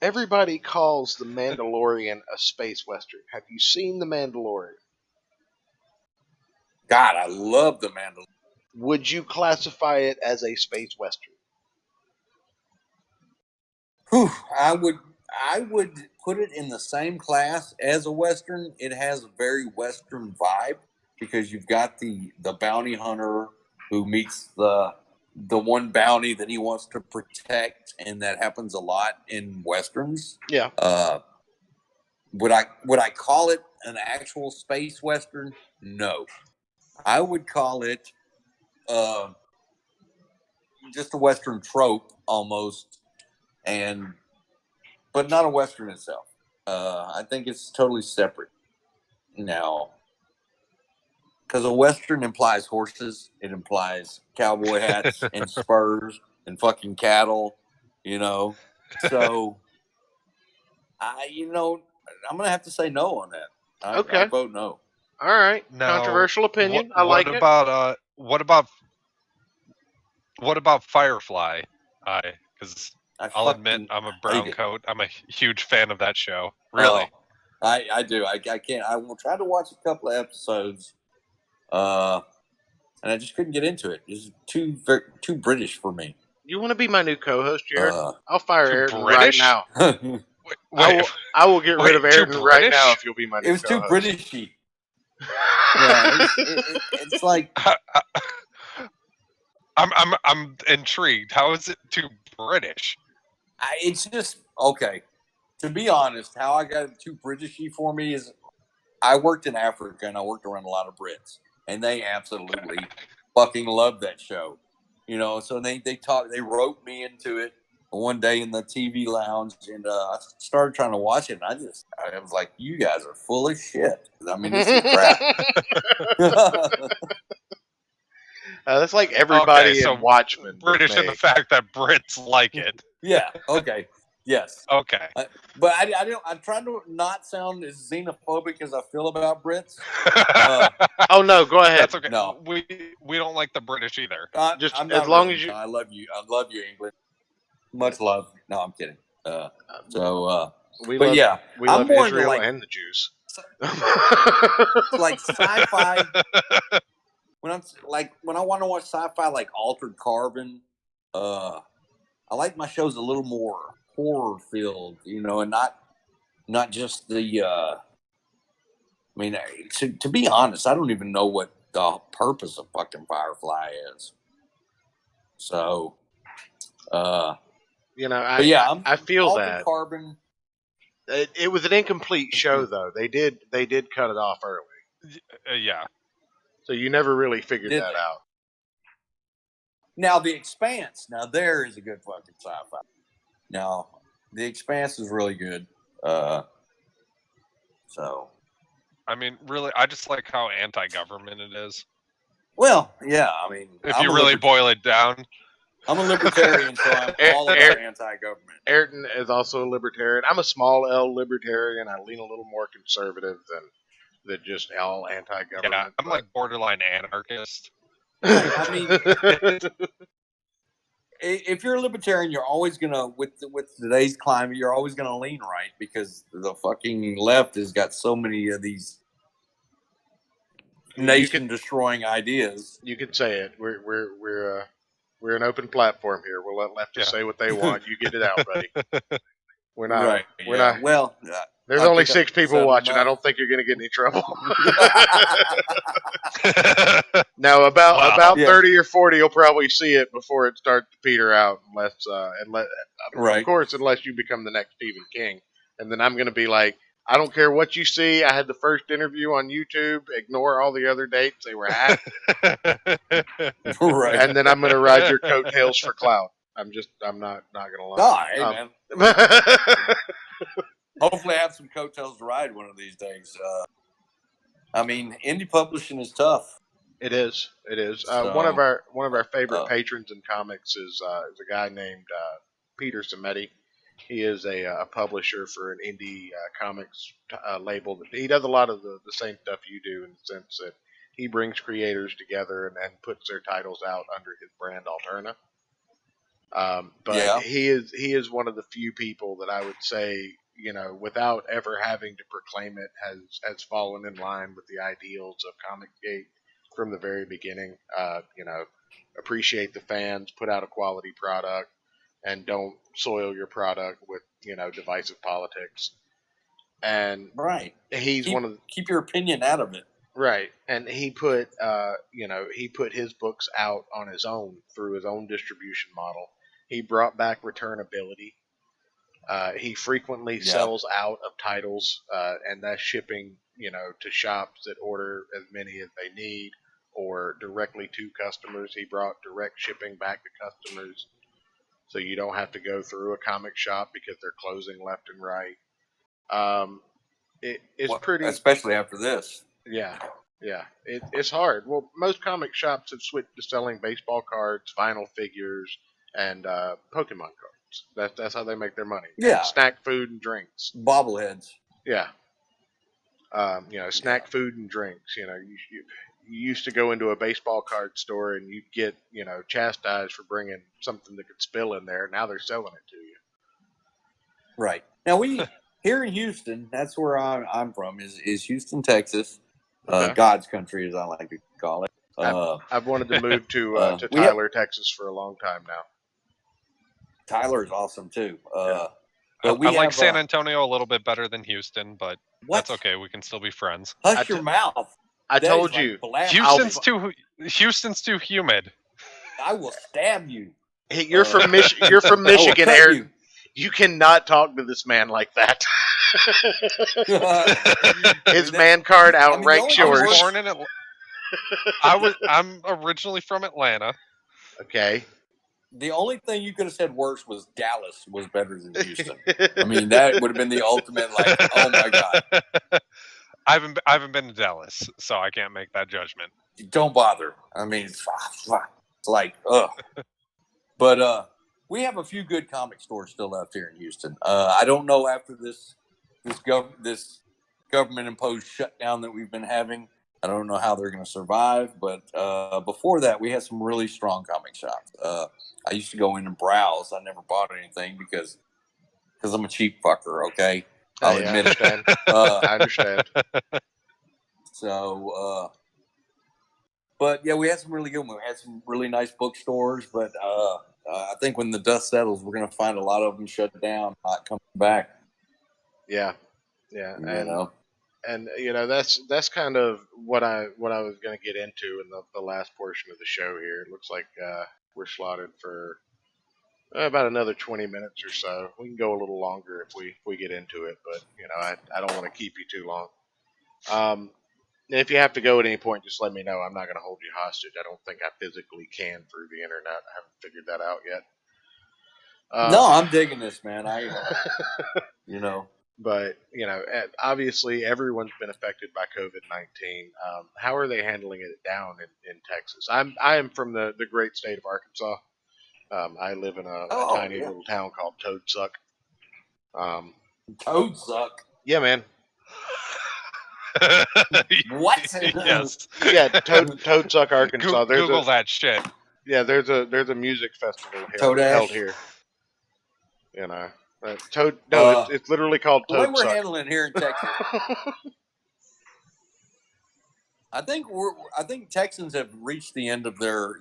Everybody calls The Mandalorian a space western. Have you seen The Mandalorian? God, I love The Mandalorian. Would you classify it as a space western? Whew, I would put it in the same class as a Western. It has a very Western vibe because you've got the bounty hunter who meets the one bounty that he wants to protect, and that happens a lot in Westerns. Yeah. Would I call it an actual space Western? No. I would call it just a Western trope almost, but not a Western itself. I think it's totally separate now, because a Western implies horses, it implies cowboy hats and spurs and fucking cattle, So, I'm gonna have to say no on that. I vote no. All right. Now, controversial opinion. I like it. What about Firefly? Because I'll admit I'm a brown coat. I'm a huge fan of that show. Really. I do. I can't. I will try to watch a couple of episodes, and I just couldn't get into it. It's too British for me. You want to be my new co-host, Jarod? I'll fire Ayrton British? right now. Wait, I will get rid of Ayrton right now if you'll be my new co-host. It was too Britishy. Yeah, it's like I'm intrigued. How is it too British? It's just okay. To be honest, how I got it too Britishy for me is I worked in Africa and I worked around a lot of Brits, and they absolutely fucking loved that show. So they wrote me into it one day in the TV lounge, and I started trying to watch it, and I was like, you guys are full of shit. I mean, this is crap. That's like everybody in Watchmen. British in the fact that Brits like it. Yeah. Okay. Yes. Okay. But I'm trying to not sound as xenophobic as I feel about Brits. Oh no, go ahead. That's okay. No, we don't like the British either. Just as long as you. I love you, England. Much love. No, I'm kidding. We but love, yeah, we I'm love more Israel into and the Jews. like sci-fi. When I want to watch sci-fi, like Altered Carbon, I like my shows a little more horror filled, and not just the. I mean, to be honest, I don't even know what the purpose of fucking Firefly is. So, I feel Altered that Carbon. It was an incomplete show, though. They did cut it off early. Yeah. So you never really figured that out. Now, The Expanse. Now, there is a good fucking sci-fi. Now, The Expanse is really good. So, I mean, really, I just like how anti-government it is. well, yeah. I mean, If you really boil it down. I'm a libertarian, so I'm all about anti-government. Ayrton is also a libertarian. I'm a small L libertarian. I lean a little more conservative than just all anti-government. Yeah, I'm like borderline anarchist. I mean, if you're a libertarian, you're always gonna with today's climate, you're always gonna lean right because the fucking left has got so many of these nation-destroying ideas. You could say it. We're an open platform here. We'll let leftists say what they want. You get it out, buddy. We're not. Right. We're not. Well, there's only 6 people watching. I don't think you're going to get any trouble. Now, about 30 or 40, you'll probably see it before it starts to peter out, of course, unless you become the next Stephen King, and then I'm going to be like, I don't care what you see. I had the first interview on YouTube. Ignore all the other dates they were at, right. And then I'm going to ride your coattails for clout. I'm not going to lie. No, hey, man. Hopefully, I have some coattails to ride one of these days. I mean, indie publishing is tough. It is. It is. One of our favorite patrons in comics is a guy named Peter Samedi. He is a publisher for an indie comics label. He does a lot of the same stuff you do in the sense that he brings creators together and puts their titles out under his brand Alterna. But he is one of the few people that I would say, without ever having to proclaim it, has fallen in line with the ideals of Comicsgate from the very beginning. Appreciate the fans, put out a quality product, and don't soil your product with divisive politics. And he's keep your opinion out of it. Right, and he put his books out on his own through his own distribution model. He brought back returnability. He frequently sells out of titles, and that's shipping to shops that order as many as they need or directly to customers. He brought direct shipping back to customers, so you don't have to go through a comic shop because they're closing left and right. It's pretty, especially after this. Yeah. It's hard. Well, most comic shops have switched to selling baseball cards, vinyl figures, and Pokemon cards. That's how they make their money. Yeah. And snack food and drinks. Bobbleheads. Yeah. Snack food and drinks. You used to go into a baseball card store and you'd get, chastised for bringing something that could spill in there. Now they're selling it to you. Right. Now here in Houston, that's where I'm from, is Houston, Texas. Okay. God's country, as I like to call it. I've wanted to move to Tyler, Texas for a long time now. Tyler is awesome too. I like San Antonio a little bit better than Houston, but that's okay. We can still be friends. Hush your mouth. I told you. Houston's too humid. I will stab you. Hey, you're from Michigan, Aaron. You cannot talk to this man like that. His man card outranks yours. I'm originally from Atlanta. Okay. The only thing you could have said worse was Dallas was better than Houston. I mean, that would have been the ultimate, oh my God. I haven't been to Dallas, so I can't make that judgment. Don't bother. I mean, it's like, ugh. But we have a few good comic stores still left here in Houston. I don't know after this government-imposed shutdown that we've been having, I don't know how they're going to survive. But before that, we had some really strong comic shops. I used to go in and browse. I never bought anything because I'm a cheap fucker, okay? I'll admit it. I understand. So, but yeah, we had some really good ones. We had some really nice bookstores, but I think when the dust settles, we're going to find a lot of them shut down, not coming back. Yeah. And that's kind of what I was going to get into in the last portion of the show here. It looks like we're slotted for about another 20 minutes or so. We can go a little longer if we get into it, but I don't want to keep you too long. if you have to go at any point, just let me know. I'm not going to hold you hostage. I don't think I physically can through the internet. I haven't figured that out yet. No, I'm digging this, man. But obviously everyone's been affected by COVID-19. How are they handling it down in Texas? I am from the great state of Arkansas. I live in a tiny little town called Toadsuck. Toadsuck. Yeah, man. What? Yes. Yeah, Toadsuck, Arkansas. Google that shit. Yeah, there's a music festival Toadash? held here. It's literally called the way Toadsuck. we're handling it here in Texas. I think Texans have reached the end of their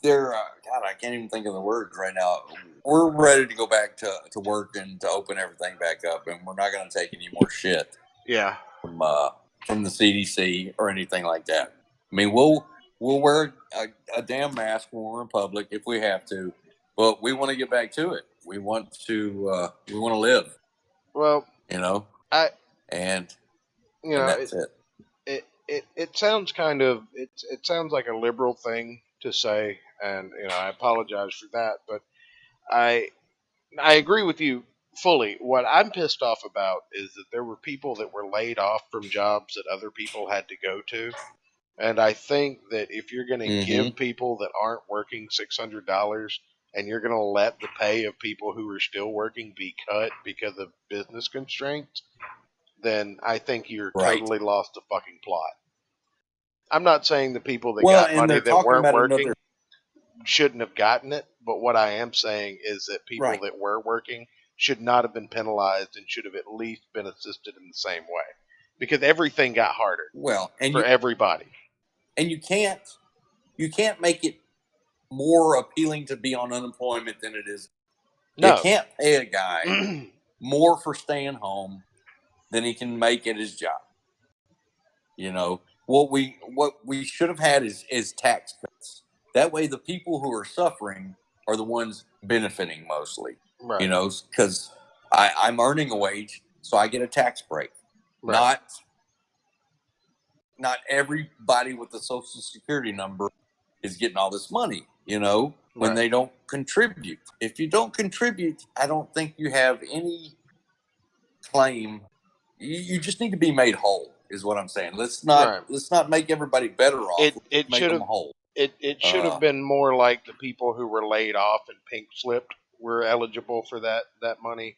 God, I can't even think of the words right now. We're ready to go back to work and to open everything back up, and we're not going to take any more shit. Yeah. From the CDC or anything like that. I mean, we'll wear a damn mask when we're in public if we have to, but we want to get back to it. We want to live. Well, and that's it. It sounds kind of it sounds like a liberal thing to say, and I apologize for that, but I agree with you fully. What I'm pissed off about is that there were people that were laid off from jobs that other people had to go to. And I think that if you're going to give people that aren't working $600 and you're going to let the pay of people who are still working be cut because of business constraints, then I think you're totally lost the fucking plot. I'm not saying the people that got money that weren't working shouldn't have gotten it, but what I am saying is that people that were working should not have been penalized and should have at least been assisted in the same way, because everything got harder. For everybody, and you can't make it more appealing to be on unemployment than it is. No. You can't pay a guy more for staying home than he can make at his job. What we should have had is tax cuts. That way, the people who are suffering are the ones benefiting mostly. Right. Because I'm earning a wage, so I get a tax break. Right. Not everybody with the Social Security number is getting all this money. When they don't contribute. If you don't contribute, I don't think you have any claim. You just need to be made whole, is what I'm saying. Let's not make everybody better off. It make them whole. It should have been more like the people who were laid off and pink slipped were eligible for that money,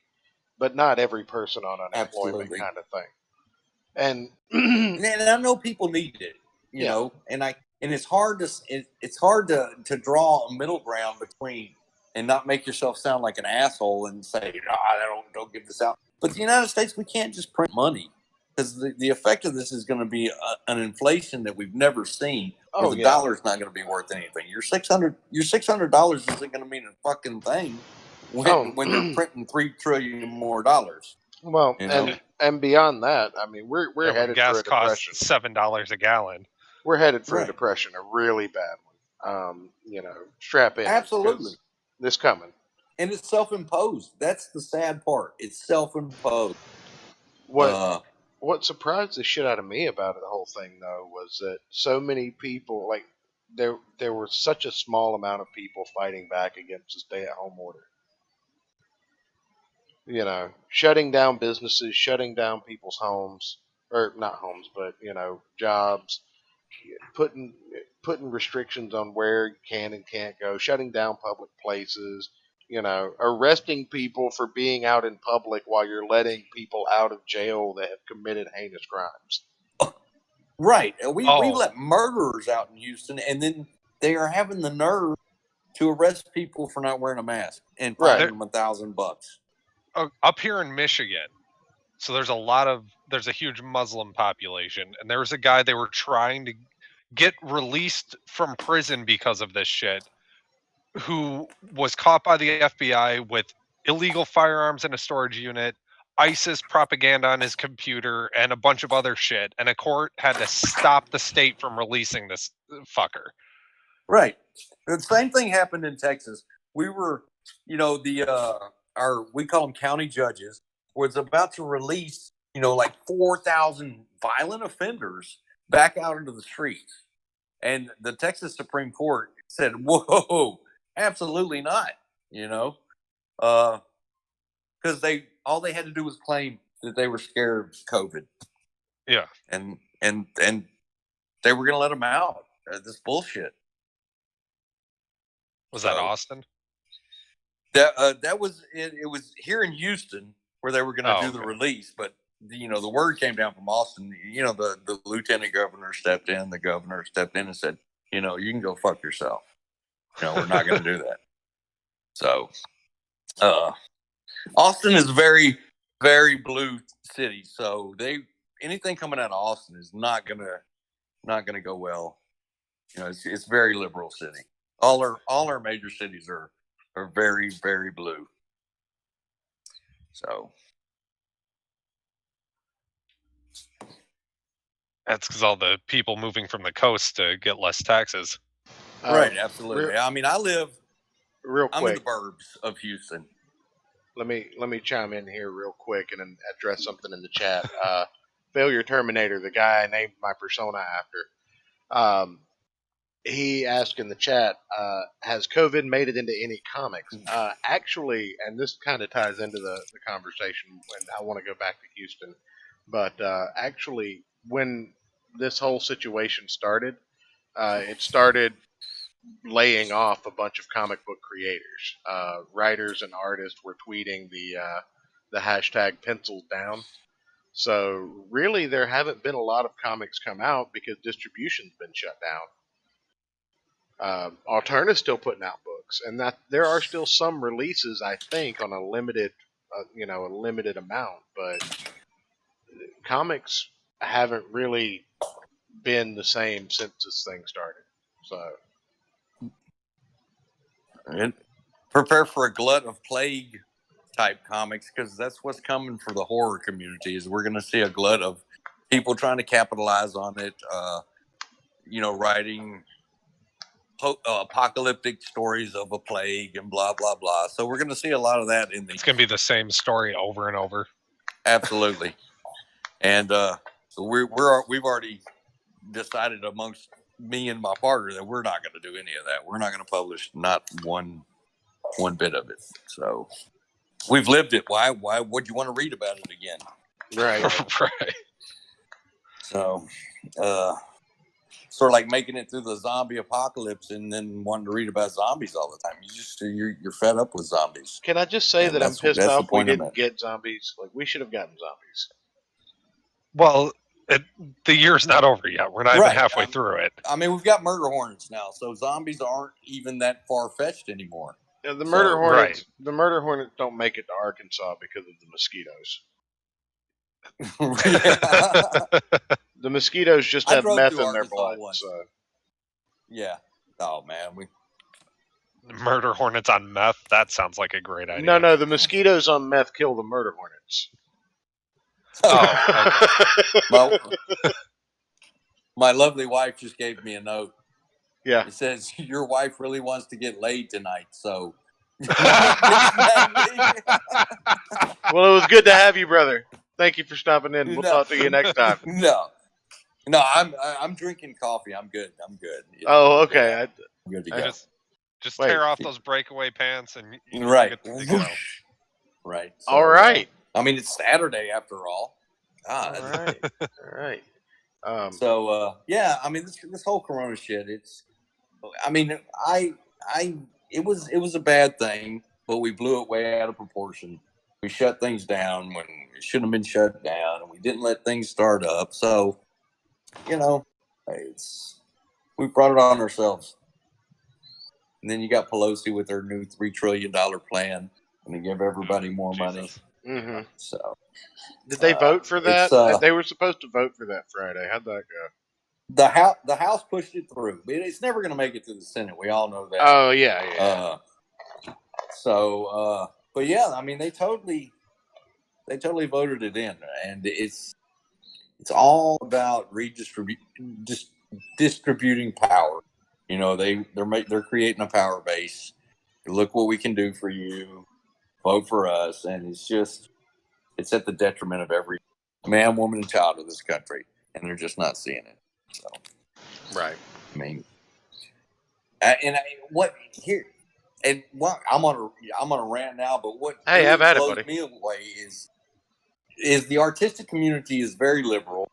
but not every person on unemployment kind of thing. And I know people need it, you know, and it's hard to draw a middle ground between and not make yourself sound like an asshole and say, don't give this out. But the United States, we can't just print money, because the effect of this is going to be an inflation that we've never seen. Where the dollar's not going to be worth anything. Your $600 isn't going to mean a fucking thing when they're printing $3 trillion more dollars. Well, and beyond that, I mean, we're headed for a depression. Gas costs $7 a gallon. We're headed for a depression, a really bad one. Strap in. Absolutely, this coming. And it's self-imposed. That's the sad part. It's self-imposed. What surprised the shit out of me about the whole thing, though, was that so many people, like, there were such a small amount of people fighting back against the stay-at-home order. Shutting down businesses, shutting down people's homes, or not homes, but, jobs, putting restrictions on where you can and can't go, shutting down public places, arresting people for being out in public while you're letting people out of jail that have committed heinous crimes. Right. We let murderers out in Houston, and then they are having the nerve to arrest people for not wearing a mask and fine them $1,000. Up here in Michigan, so there's a huge Muslim population, and there was a guy they were trying to get released from prison because of this shit, who was caught by the FBI with illegal firearms in a storage unit, ISIS propaganda on his computer, and a bunch of other shit. And a court had to stop the state from releasing this fucker. Right. The same thing happened in Texas. We were, we call them county judges, was about to release, like 4,000 violent offenders back out into the streets. And the Texas Supreme Court said, whoa, absolutely not, because all they had to do was claim that they were scared of COVID. Yeah. And they were going to let them out. This bullshit. Was that Austin? That was it. It was here in Houston where they were going to do the release, but the word came down from Austin. The lieutenant governor stepped in. The governor stepped in and said, you can go fuck yourself. We're not going to do that. So, Austin is a very, very blue city. So anything coming out of Austin is not gonna go well. It's very liberal city. All our major cities are very, very blue. So that's because all the people moving from the coast to get less taxes. Right, absolutely. I mean, I'm in the burbs of Houston. Let me chime in here real quick and then address something in the chat. Failure Terminator, the guy I named my persona after, he asked in the chat, has COVID made it into any comics? Actually, and this kind of ties into the conversation, and I want to go back to Houston, but actually, when this whole situation started, it started laying off a bunch of comic book creators. Writers and artists were tweeting the hashtag pencils down. So really, there haven't been a lot of comics come out because distribution's been shut down. Alterna's still putting out books, and that there are still some releases, I think, on a limited amount. But comics haven't really been the same since this thing started. So. And prepare for a glut of plague type comics, because that's what's coming for the horror community. Is we're going to see a glut of people trying to capitalize on it. Writing apocalyptic stories of a plague and blah blah blah. So we're going to see a lot of that It's going to be the same story over and over. Absolutely. And so we've already decided amongst me and my partner that we're not going to do any of that. We're not going to publish not one bit of it. So we've lived it. Why would you want to read about it again? Right. Right. So sort of like making it through the zombie apocalypse and then wanting to read about zombies all the time. You're fed up with zombies. Can I just say that I'm pissed off we didn't get zombies? Like, we should have gotten zombies. Well, the year's not over yet. We're not even halfway through it. I mean, we've got murder hornets now, so zombies aren't even that far-fetched anymore. Yeah, the murder hornets don't make it to Arkansas because of the mosquitoes. The mosquitoes just have meth in their blood. So. Yeah. Oh man, murder hornets on meth. That sounds like a great idea. No, the mosquitoes on meth kill the murder hornets. Oh, okay. Well, my lovely wife just gave me a note. Yeah. It says, your wife really wants to get laid tonight, so. Well, it was good to have you, brother. Thank you for stopping in. We'll talk to you next time. No, I'm drinking coffee. I'm good. Oh, okay. I'm good to go. Just tear off those breakaway pants and right. Get to go. Right. So, all right. I mean, it's Saturday after all. God. All right. Yeah. I mean, this whole Corona shit. It was a bad thing, but we blew it way out of proportion. We shut things down when it shouldn't have been shut down, and we didn't let things start up. So, we brought it on ourselves. And then you got Pelosi with her new $3 trillion plan, and to give everybody more money. Mm-hmm. So, did they vote for that? They were supposed to vote for that Friday. How'd that go? The House pushed it through, but it's never going to make it to the Senate. We all know that. Oh yeah. But yeah, I mean, they totally voted it in, and it's all about distributing power. They're creating a power base. Look what we can do for you. Vote for us, and it's at the detriment of every man, woman, and child of this country, and they're just not seeing it. So, Right. I mean, what here? And what I'm on a rant now, but what Hey, really have at it, blows buddy. me away is the artistic community is very liberal,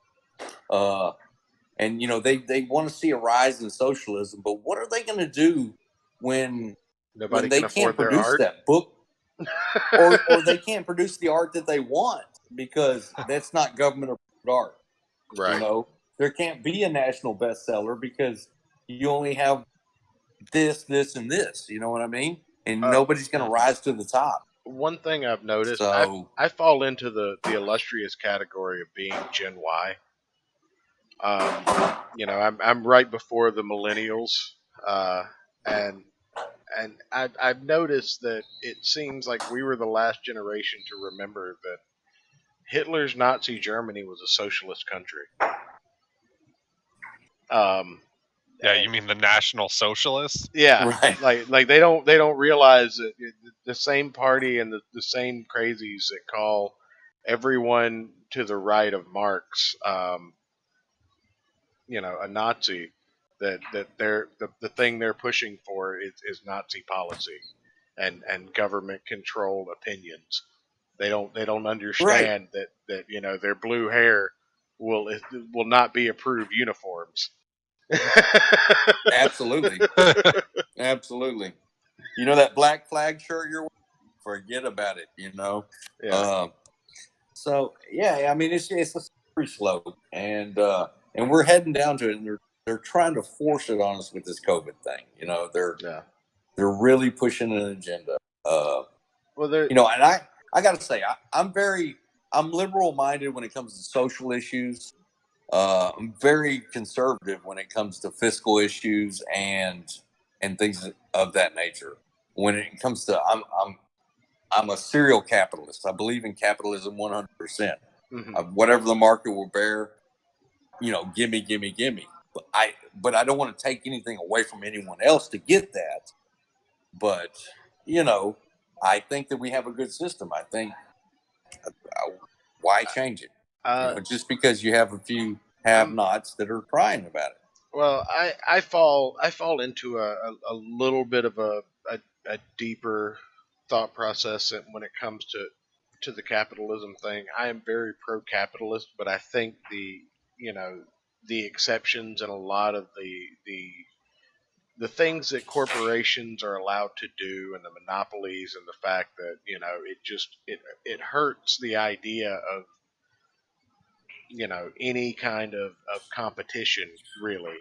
and they want to see a rise in socialism. But what are they going to do when Nobody they can can't afford their produce art. that book, or they can't produce the art that they want because that's not government approved art? Right. There can't be a national bestseller because you only have this, and this. You know what I mean? And nobody's going to rise to the top. One thing I've noticed, So I fall into the illustrious category of being Gen Y. I'm right before the millennials, and I've noticed that it seems like we were the last generation to remember that Hitler's Nazi Germany was a socialist country. Yeah, you mean the National Socialists? Yeah, right. like they don't realize that the same party and the same crazies that call everyone to the right of Marx, a Nazi, that they're the thing they're pushing for is Nazi policy and government controlled opinions. They don't understand that their blue hair will not be approved uniforms. Absolutely. Absolutely. That black flag shirt you're wearing? Forget about it, Yeah. So yeah, I mean it's a slippery slope, and we're heading down to it, and they're trying to force it on us with this COVID thing. They're really pushing an agenda. And I got to say, I'm liberal minded when it comes to social issues. I'm very conservative when it comes to fiscal issues and things of that nature. When it comes to, I'm a serial capitalist. I believe in capitalism 100%. Whatever the market will bear, gimme, gimme, gimme. But I don't want to take anything away from anyone else to get that. But I think that we have a good system. I think why change it? Just because you have a few have-nots that are crying about it. Well, I fall into a little bit of a deeper thought process when it comes to the capitalism thing. I am very pro-capitalist, but I think the exceptions and a lot of the things that corporations are allowed to do and the monopolies and the fact that it hurts the idea of any kind of competition really.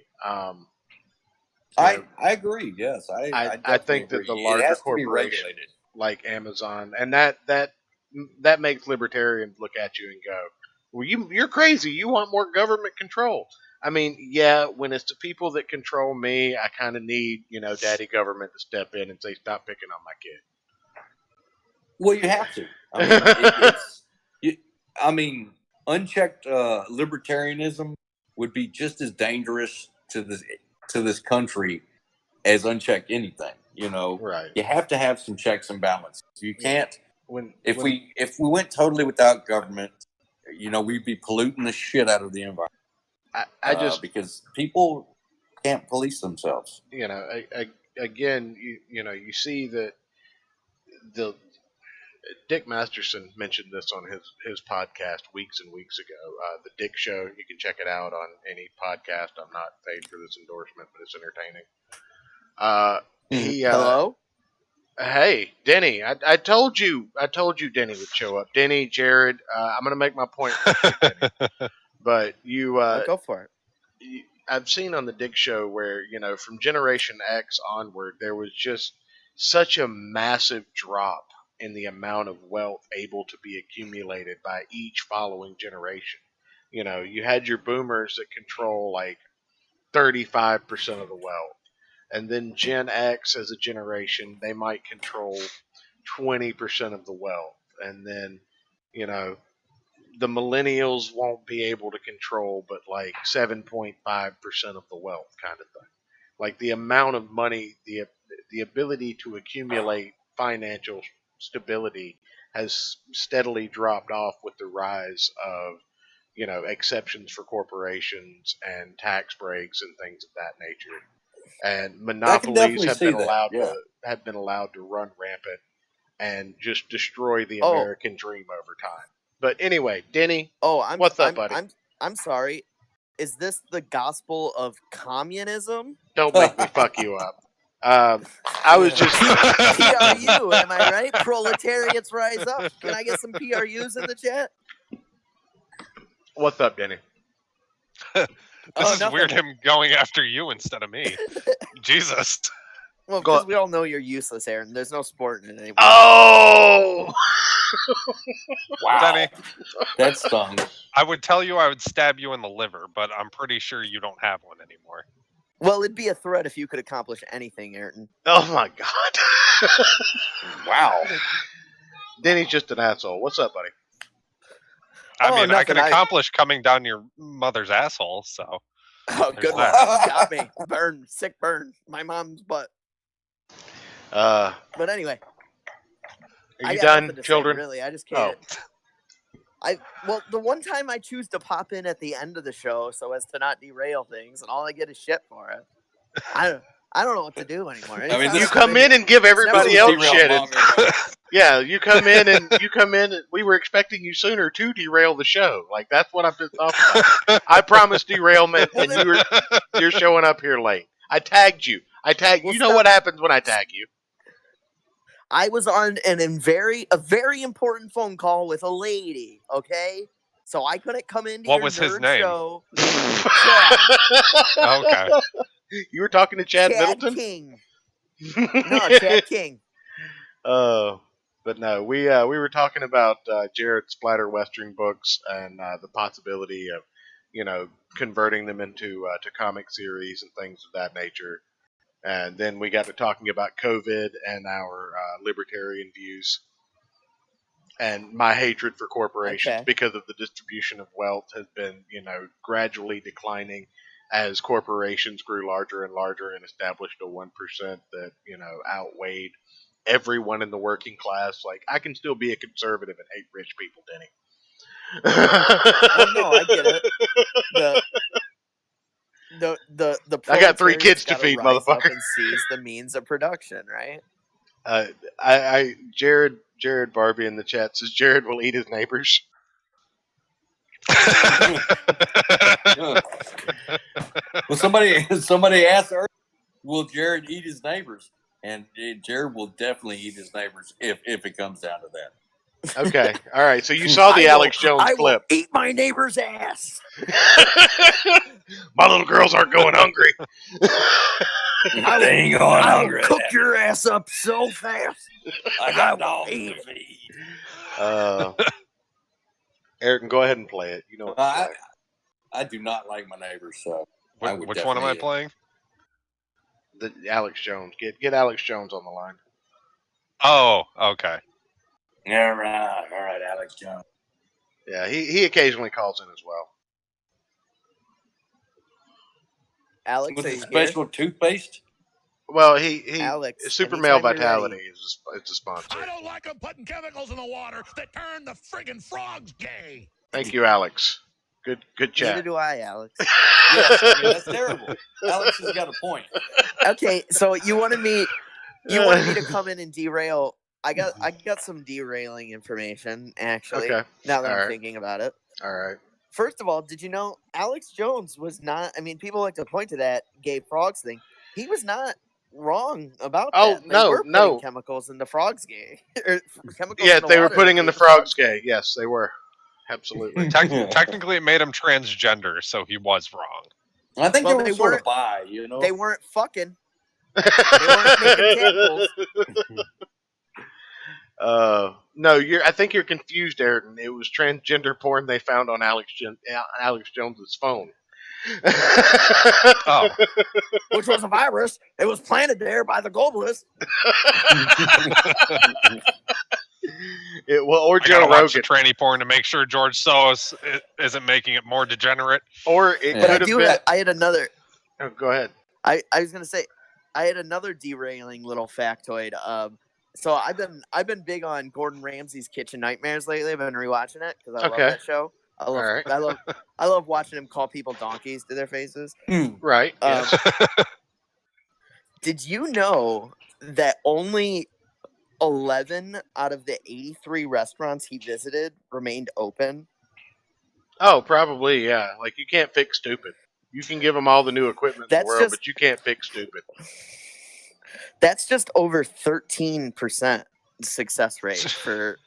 I agree. Yes, I think agree. that the It larger has to be corporations regulated. like Amazon and that makes libertarians look at you and go, well, you're crazy. You want more government control. I mean, yeah, when it's the people that control me, I kind of need, daddy government to step in and say, stop picking on my kid. Well, you have to. I mean, unchecked libertarianism would be just as dangerous to this country as unchecked anything. Right. You have to have some checks and balances. You can't. If we we went totally without government, we'd be polluting the shit out of the environment. Because people can't police themselves. Again, you see that the Dick Masterson mentioned this on his podcast weeks and weeks ago. The Dick Show, you can check it out on any podcast. I'm not paid for this endorsement, but it's entertaining. Hello? Hey, Denny, I told you Denny would show up. Denny, Jarod, I'm going to make my point with you, Denny. But Go for it. I've seen on the Dick Show where, from Generation X onward, there was just such a massive drop in the amount of wealth able to be accumulated by each following generation. You had your boomers that control like 35% of the wealth. And then Gen X as a generation, they might control 20% of the wealth. And then, the millennials won't be able to control but like 7.5% of the wealth kind of thing. Like the amount of money, the ability to accumulate financial stability has steadily dropped off with the rise of exceptions for corporations and tax breaks and things of that nature. And I can monopolies definitely see that. Yeah. have been allowed to run rampant and just destroy the Oh. American dream over time. But anyway, Denny, Oh, what's up, buddy? I'm sorry. Is this the gospel of communism? Don't make me fuck you up. I was just PRU, am I right? Proletariats rise up. Can I get some PRUs in the chat? What's up, Denny? This is nothing. weird, him going after you instead of me. Jesus. Well, Go- because we all know you're useless, Aaron. There's no sport in it anymore. Oh! Wow. Denny, That stung. I would tell you I would stab you in the liver, but I'm pretty sure you don't have one anymore. Well, it'd be a threat if you could accomplish anything, Ayrton. Oh my god. Wow. Denny's just an asshole. What's up, buddy? I Oh, mean, I can nothing, accomplish coming down your mother's asshole, so. Oh, There's good one. that. Got me. Burn. Sick burn. My mom's butt. Are But anyway. you I got done, nothing to say, children? really, I just can't. Well, the one time I choose to pop in at the end of the show so as to not derail things, and all I get is shit for it. I don't know what to do anymore. mean, Anytime You I come in and give everybody never else Derail shit. longer. Yeah, you come in and we were expecting you sooner to derail the show. Like that's what I'm pissed off about. I promised derailment, and you're showing up here late. I tagged you. Well, you know stop. what happens when I tag you. I was on a very important phone call with a lady, okay? So I couldn't come into What your was his nerd name? show. Chad, Okay. You were talking to Chad Middleton? King. No, Chad King. But no, we were talking about Jarod Splatter Western books and the possibility of, converting them into to comic series and things of that nature. And then we got to talking about COVID and our libertarian views and my hatred for corporations Okay. because of the distribution of wealth has been, gradually declining as corporations grew larger and larger and established a 1% that, outweighed everyone in the working class. Like, I can still be a conservative and hate rich people, Denny. Well, no, I get it. The I got 3 proletariat's kids to gotta feed, rise up motherfucker. and seize the means of production, right? Jared Barbie in the chat says Jared will eat his neighbors. Well, somebody asked earlier, will Jared eat his neighbors? And Jared will definitely eat his neighbors if it comes down to that. Okay, all right. So you saw the Alex Jones I clip. will eat my neighbor's ass. My little girls aren't going hungry. They ain't going I will hungry. cook your ass up so fast. I got dogs to feed. Ayrton, go ahead and play it. You know what to play. I do not like my neighbors, so I would Which one am I definitely- playing? The Alex Jones. Get Alex Jones on the line. Oh, okay. All right, Alex Jones. Yeah, he occasionally calls in as well. Alex, With are the you special toothpaste? Well, he Alex, Super anytime Male you're Vitality ready. is a sponsor. I don't like them putting chemicals in the water that turn the friggin' frogs gay. Thank you, Alex. Good Neither chat. do I, Alex. Yes, I mean, that's terrible. Alex has got a point. Okay, so you wanted me to come in and derail. I got some derailing information, actually. Okay. Now that All I'm right. thinking about it. All right. First of all, did you know Alex Jones was not? I mean, people like to point to that gay frogs thing. He was not wrong about Oh, that. They no, were putting no. chemicals in the frogs gay. Or chemicals Yeah, in the they were water putting that in the made frogs gay. Yes, they were. Absolutely. Technically, it made him transgender, so he was wrong. I think Well, they they were sort weren't- of bi, you know. They weren't fucking. They weren't making tadpoles. No, I think you're confused, Ayrton. It was transgender porn they found on Alex Jones's phone. Oh, Which was a virus. It was planted there by the globalists. Or I Joe gotta watch the Rogan, tranny porn to make sure George Soros isn't making it more degenerate. or it Yeah. But could have been. I had another. Oh, go ahead. I was gonna say, I had another derailing little factoid. So I've been big on Gordon Ramsay's Kitchen Nightmares lately. I've been rewatching it because I love Okay. that show. I love, All right. I love watching him call people donkeys to their faces. Right. Yes. Did you know that only 11 out of the 83 restaurants he visited remained open? Oh, probably. Yeah. Like you can't fix stupid. You can give them all the new equipment in the That's world, just- but you can't fix stupid. That's just over 13% success rate for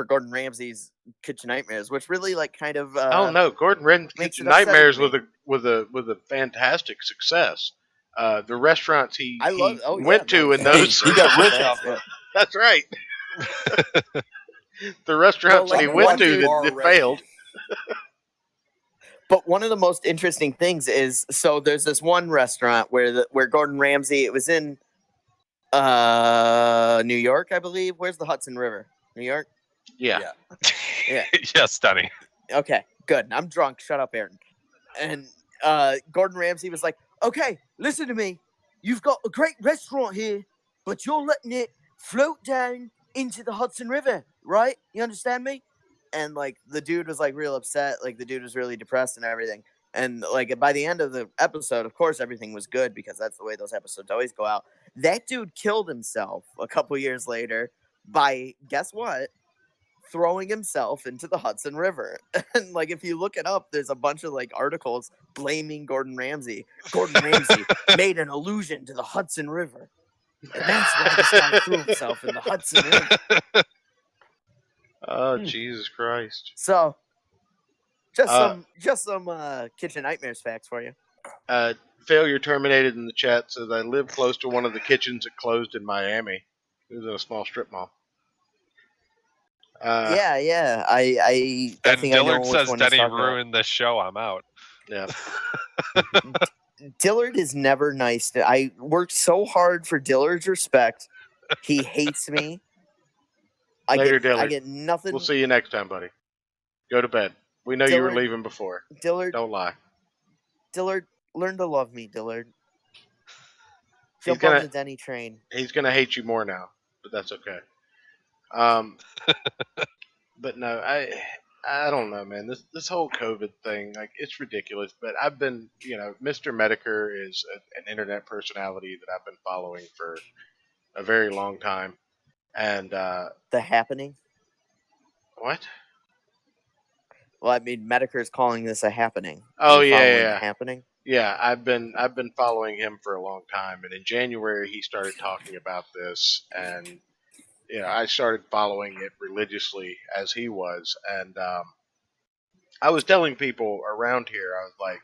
Gordon Ramsay's Kitchen Nightmares, which really like kind of Oh no, Gordon Ramsay's makes Kitchen it upsetting Nightmares to me. with a fantastic success. The restaurants he yeah, went to no, in those. He got rich off yeah. of That's right. The restaurants Well, he like, went one to dude- that failed. But one of the most interesting things is, so there's this one restaurant where Gordon Ramsay, it was in New York, I believe. Where's the Hudson River? New York? Yeah. Yes, Danny. Okay, good. I'm drunk. Shut up, Ayrton. And Gordon Ramsay was like, okay, listen to me. You've got a great restaurant here, but you're letting it float down into the Hudson River, right? You understand me? And like the dude was like real upset. Like the dude was really depressed and everything. And like by the end of the episode, of course, everything was good because that's the way those episodes always go out. That dude killed himself a couple years later by, guess what? Throwing himself into the Hudson River. And like if you look it up, there's a bunch of like articles blaming Gordon Ramsay. Gordon Ramsay made an allusion to the Hudson River. And that's why this guy threw himself in the Hudson River. Oh Jesus Christ! So just some Kitchen Nightmares facts for you. Failure terminated in the chat says I live close to one of the kitchens that closed in Miami. It was in a small strip mall. Yeah. I And think I know Dillard which says one he's Denny talking about. ruined this show. I'm out. Yeah. Dillard is never nice. I worked so hard for Dillard's respect. He hates me. Later, I Dillard. get nothing. We'll see you next time, buddy. Go to bed. We know you were Dillard- leaving before. Dillard, Don't lie. Dillard, learn to love me, Dillard. He's Jump on gonna- the Denny train. He's gonna hate you more now, but that's okay. But no, I don't know, man. This whole COVID thing, like, it's ridiculous. But I've been, Mr. Medicare is an internet personality that I've been following for a very long time. And The Happening. what? Well, I mean, Medicare is calling this a happening. Oh, Are you yeah, following yeah. The Happening. Yeah, I've been following him for a long time, and in January he started talking about this, and I started following it religiously as he was, and I was telling people around here, I was like,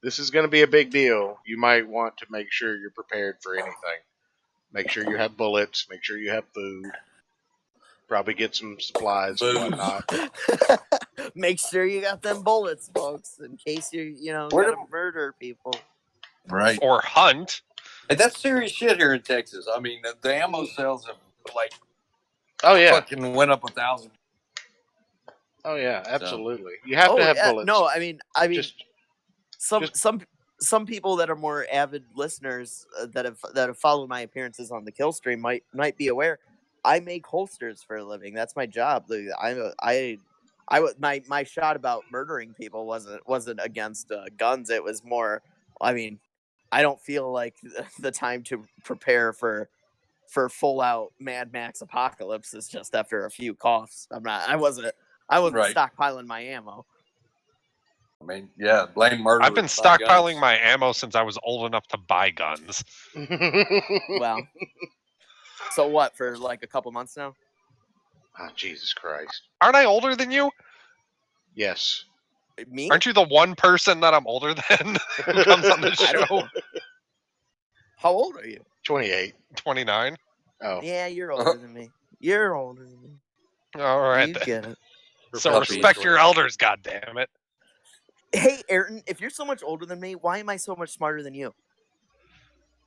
"This is going to be a big deal. You might want to make sure you're prepared for anything. Make sure you have bullets. Make sure you have food. Probably get some supplies and whatnot." Make sure you got them bullets, folks, in case Where gonna do- murder people. Right. Or hunt. And that's serious shit here in Texas. I mean, the ammo sales have like Oh yeah, fucking went up 1,000. oh yeah, absolutely. You have to have bullets. No, I mean, Just some people that are more avid listeners that have followed my appearances on the Kill Stream might be aware. I make holsters for a living. That's my job. My shot about murdering people wasn't against guns. It was more. I mean, I don't feel like the time to prepare for full out Mad Max apocalypse is just after a few coughs. I wasn't Right. stockpiling my ammo. I mean, yeah, blame murder. I've been stockpiling my ammo since I was old enough to buy guns. Well, so what, for like a couple months now? Oh, Jesus Christ. Aren't I older than you? Yes. Me? Aren't you the one person that I'm older than who comes on the I don't show? know. How old are you? 28. 29. Oh. Yeah, you're older than me. You're older than me. All right. You Then. get it. So Puppy. respect your elders, goddammit. Hey, Ayrton, if you're so much older than me, why am I so much smarter than you?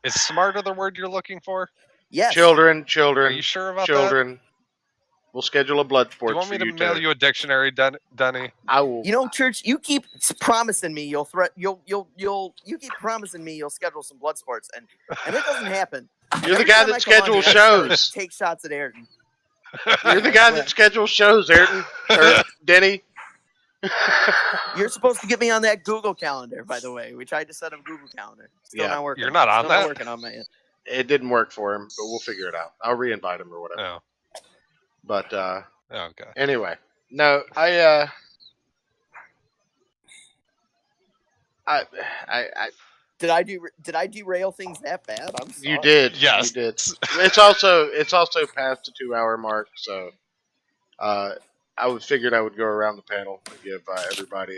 Is smarter the word you're looking for? Yes. Children. Are you sure about that? Children. We'll schedule a blood Do sport you want for me to you mail you a dictionary, Denny? I will. You know, Church, you keep promising me you keep promising me you'll schedule some blood sports, and it doesn't happen. You're the Every guy time I that come on schedules here, I start to shows. Take shots at Ayrton. You're the guy that schedules shows, Ayrton. Or Denny. You're supposed to get me on that Google Calendar, by the way. We tried to set up Google Calendar. Still Yeah, not working. You're not on Still that? not working on my end. It didn't work for him, but we'll figure it out. I'll re-invite him or whatever. Oh, But okay. anyway, no, I Did I derail things that bad? I'm sorry. you did. Yes. You did. It's also past the 2-hour mark, so I figured I would go around the panel and give everybody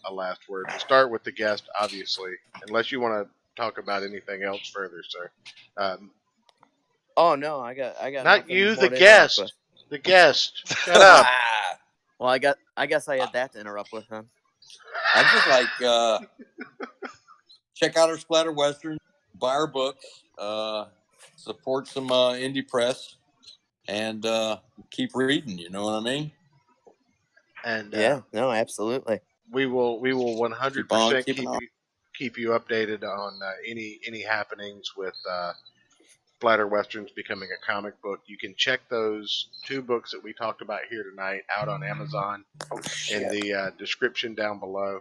a last word. We'll start with the guest, obviously, unless you want to talk about anything else further, sir. Oh no, I got. Not nothing you, more the to interrupt guest. with. The guest. Shut up. Well, I guess I had that to interrupt with then. I'm just like, check out our Splatter Western, buy our books, support some indie press, and keep reading. You know what I mean? And Yeah, no, absolutely. we will Keep on 100% keeping on. keep you updated on any happenings with Splatter Westerns becoming a comic book. You can check those 2 books that we talked about here tonight out on Amazon in the description down below.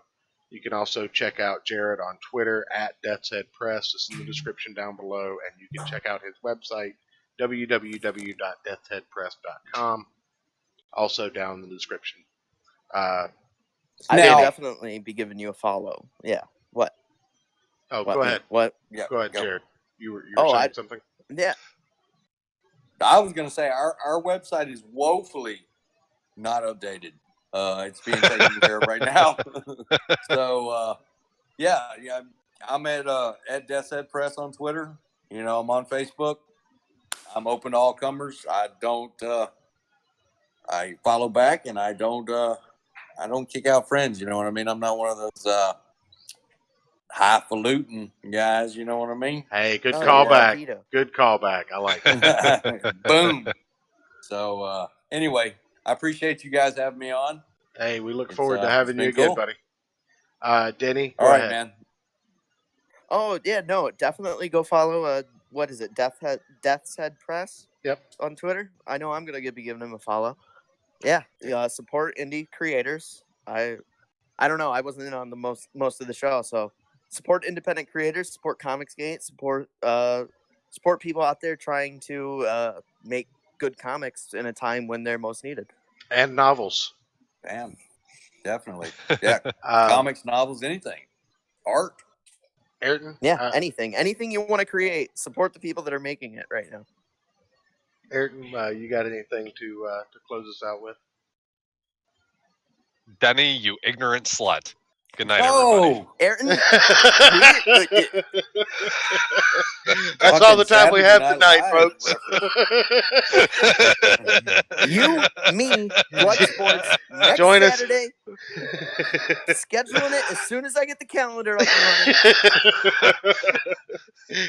You can also check out Jarod on Twitter at Death's Head Press. It's in the description down below, and you can check out his website www.deathsheadpress.com, also down in the description. I Now- will definitely be giving you a follow. Yeah. What? Oh, What? go ahead. What? Yeah, Go ahead, go. Jarod. You were Oh, saying something? Yeah. I was going to say our website is woefully not updated. It's being taken care of right now. So yeah, I'm at Death's Head Press on Twitter. I'm on Facebook. I'm open to all comers. I don't. I follow back, and I don't kick out friends. You know what I mean? I'm not one of those highfalutin guys. You know what I mean? Hey, good Oh, callback. yeah, Vito. Good callback. I like it. Boom. So anyway, I appreciate you guys having me on. Hey, we look It's, forward to it's having you been again, cool. buddy. Denny, go All right, ahead. man. Oh yeah, no, definitely go follow. What is it? Death's Head Press. Yep. On Twitter. I know I'm gonna be giving him a follow. Yeah. Support indie creators. I don't know. I wasn't in on the most of the show, so support independent creators. Support Comicsgate. Support people out there trying to make good comics in a time when they're most needed. And novels. Damn. Definitely. Yeah. Um, Comics, novels, anything. Art. Ayrton? Yeah, anything you want to create, support the people that are making it right now. Ayrton, you got anything to close us out with? Denny, you ignorant slut. Good night, everybody. Oh, Ayrton, That's all the time we have Saturday tonight, Night folks. you, me, Blood Sports, next Join us. Saturday. Scheduling it as soon as I get the calendar up and running.